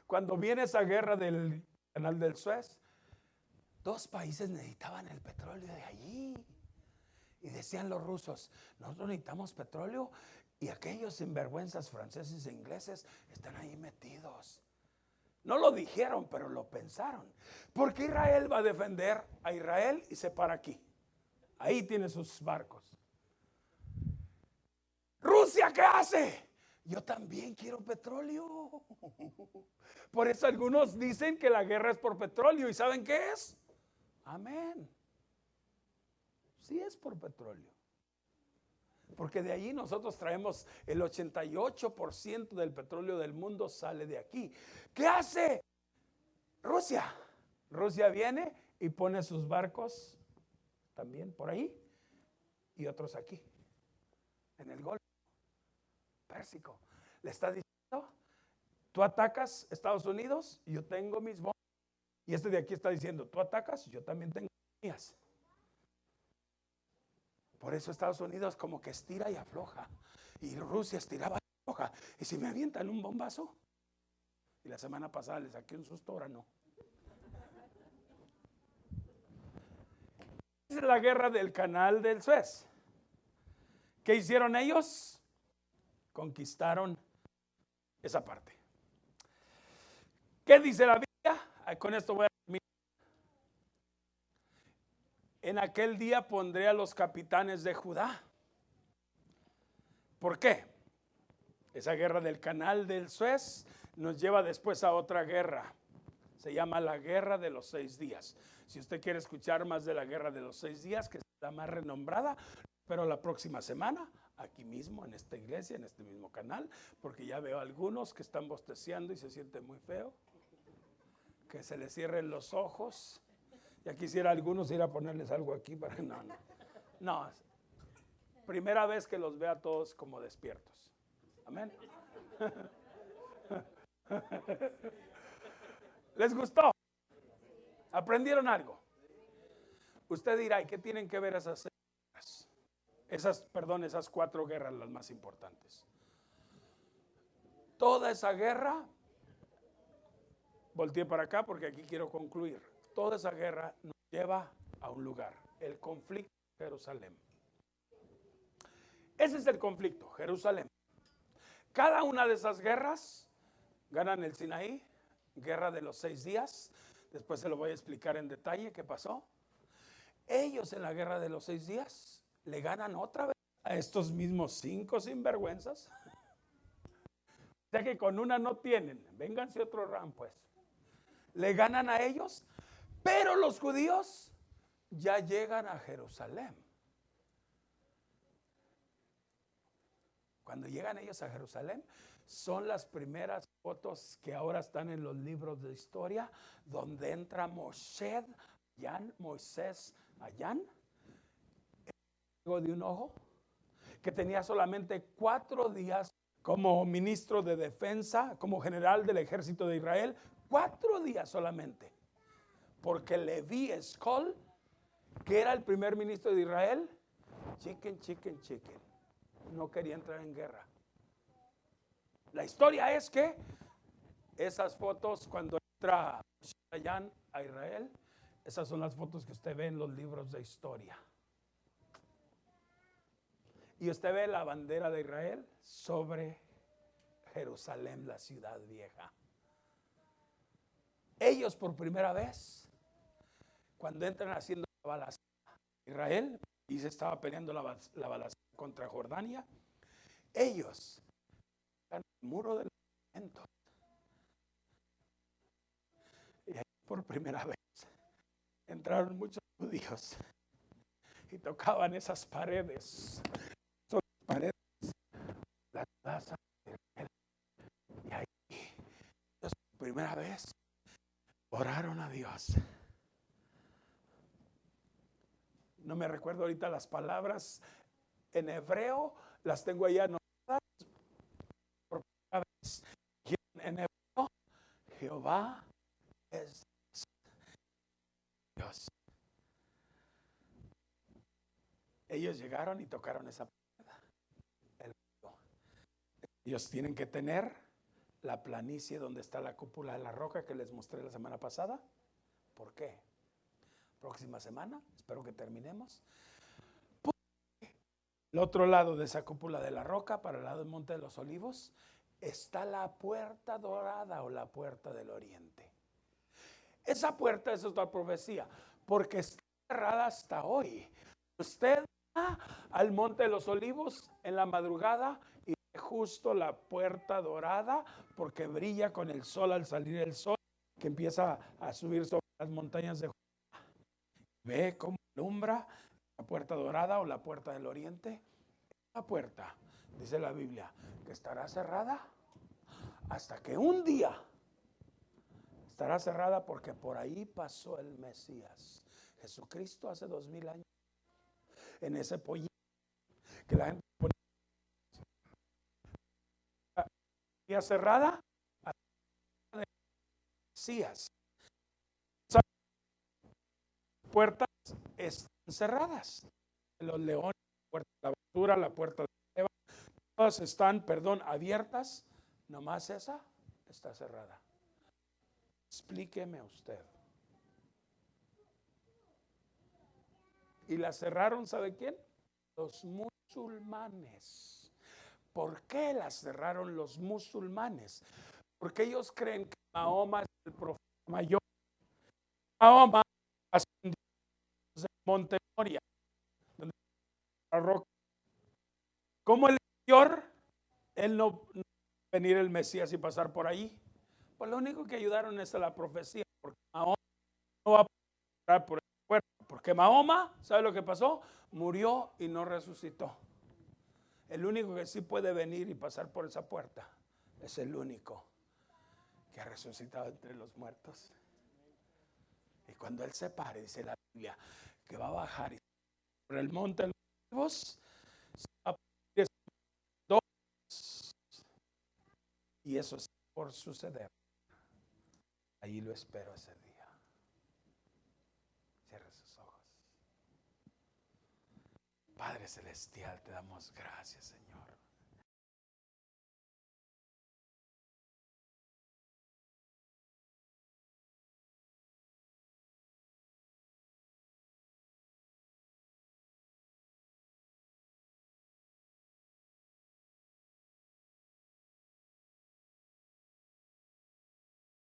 Cuando viene esa guerra del canal del Suez, 2 países necesitaban el petróleo de allí. Y decían los rusos, nosotros necesitamos petróleo, y aquellos sinvergüenzas franceses e ingleses están ahí metidos. No lo dijeron, pero lo pensaron. Porque Israel va a defender a Israel y se para aquí. Ahí tiene sus barcos. ¿Rusia qué hace? Yo también quiero petróleo. Por eso algunos dicen que la guerra es por petróleo. ¿Y saben qué es? Amén. Sí es por petróleo. Porque de allí nosotros traemos el 88% del petróleo del mundo sale de aquí. ¿Qué hace Rusia? Rusia viene y pone sus barcos también por ahí y otros aquí, en el Golfo Pérsico. Le está diciendo, tú atacas Estados Unidos, yo tengo mis bombas. Y este de aquí está diciendo, tú atacas, yo también tengo mías. Por eso Estados Unidos como que estira y afloja. Y Rusia estiraba y afloja. Y si me avientan un bombazo. Y la semana pasada les saqué un susto, ahora no. Es la guerra del canal del Suez. ¿Qué hicieron ellos? Conquistaron esa parte. ¿Qué dice la Biblia? Con esto voy a terminar. En aquel día pondré a los capitanes de Judá. ¿Por qué? Esa guerra del canal del Suez nos lleva después a otra guerra. Se llama la Guerra de los 6 días. Si usted quiere escuchar más de la Guerra de los 6 días, que es la más renombrada, pero la próxima semana, aquí mismo, en esta iglesia, en este mismo canal, porque ya veo algunos que están bosteciando y se sienten muy feo, que se les cierren los ojos. Ya quisiera algunos ir a ponerles algo aquí para no. Primera vez que los vea todos como despiertos. Amén. ¿Les gustó? ¿Aprendieron algo? Usted dirá, ¿y qué tienen que ver esas guerras? Esas 4 guerras, las más importantes. Toda esa guerra, volteé para acá porque aquí quiero concluir. Toda esa guerra nos lleva a un lugar, el conflicto de Jerusalén. Ese es el conflicto, Jerusalén. Cada una de esas guerras ganan el Sinaí, guerra de los 6 días. Después se lo voy a explicar en detalle qué pasó. Ellos en la guerra de los 6 días le ganan otra vez a estos mismos 5 sinvergüenzas. O sea que con una no tienen. Vénganse otro round pues. Le ganan a ellos, pero los judíos ya llegan a Jerusalén. Cuando llegan ellos a Jerusalén, son las primeras fotos que ahora están en los libros de historia, donde entra Moisés Allán, de un ojo, que tenía solamente 4 días como ministro de defensa, como general del ejército de Israel, 4 días solamente, porque Leví Eshcol, que era el primer ministro de Israel, chicken, no quería entrar en guerra. La historia es que esas fotos, cuando entra Allán a Israel, esas son las fotos que usted ve en los libros de historia. Y usted ve la bandera de Israel sobre Jerusalén, la ciudad vieja. Ellos por primera vez, cuando entran haciendo la balacera a Israel, y se estaba peleando la balacera contra Jordania, ellos están en el muro del monumento. Y ahí por primera vez entraron muchos judíos y tocaban esas paredes. Son las paredes de la plaza de Israel. Y ahí ellos por primera vez oraron a Dios. No me recuerdo ahorita las palabras en hebreo, las tengo allá anotadas. Por primera vez, en hebreo, Jehová es Dios. Ellos llegaron y tocaron esa pared. Ellos tienen que tener la planicie donde está la cúpula de la roca que les mostré la semana pasada. ¿Por qué? Próxima semana, espero que terminemos. Porque el otro lado de esa cúpula de la roca, para el lado del Monte de los Olivos, está la puerta dorada o la puerta del oriente. Esa puerta es otra profecía, porque está cerrada hasta hoy. Usted va al Monte de los Olivos en la madrugada y ve justo la puerta dorada, porque brilla con el sol al salir el sol, que empieza a subir sobre las montañas de Judá. Ve cómo alumbra la puerta dorada o la puerta del oriente. La puerta, dice la Biblia, que estará cerrada hasta que un día estará cerrada, porque por ahí pasó el Mesías, Jesucristo, hace 2000 años, en ese pollito que la gente ponía cerrada hasta el Mesías. Puertas están cerradas. Los leones, la puerta de la basura, la puerta de Eva, todas están, abiertas. Nomás esa está cerrada. Explíqueme usted. Y la cerraron, ¿sabe quién? Los musulmanes. ¿Por qué la cerraron los musulmanes? Porque ellos creen que Mahoma es el profeta mayor. Mahoma ascendió desde Monte Moria, donde la roca. Como el mayor, Él no venir el Mesías y pasar por ahí. Pues lo único que ayudaron es a la profecía, porque Mahoma no va a pasar por el puerto, porque Mahoma, ¿sabe lo que pasó? Murió y no resucitó. El único que sí puede venir y pasar por esa puerta es el único que ha resucitado entre los muertos. Y cuando Él se pare, dice la Biblia, que va a bajar y por el monte de los Olivos, se va a poner dos. Y eso es por suceder. Ahí lo espero ese día. Cierre sus ojos. Padre Celestial, te damos gracias, Señor.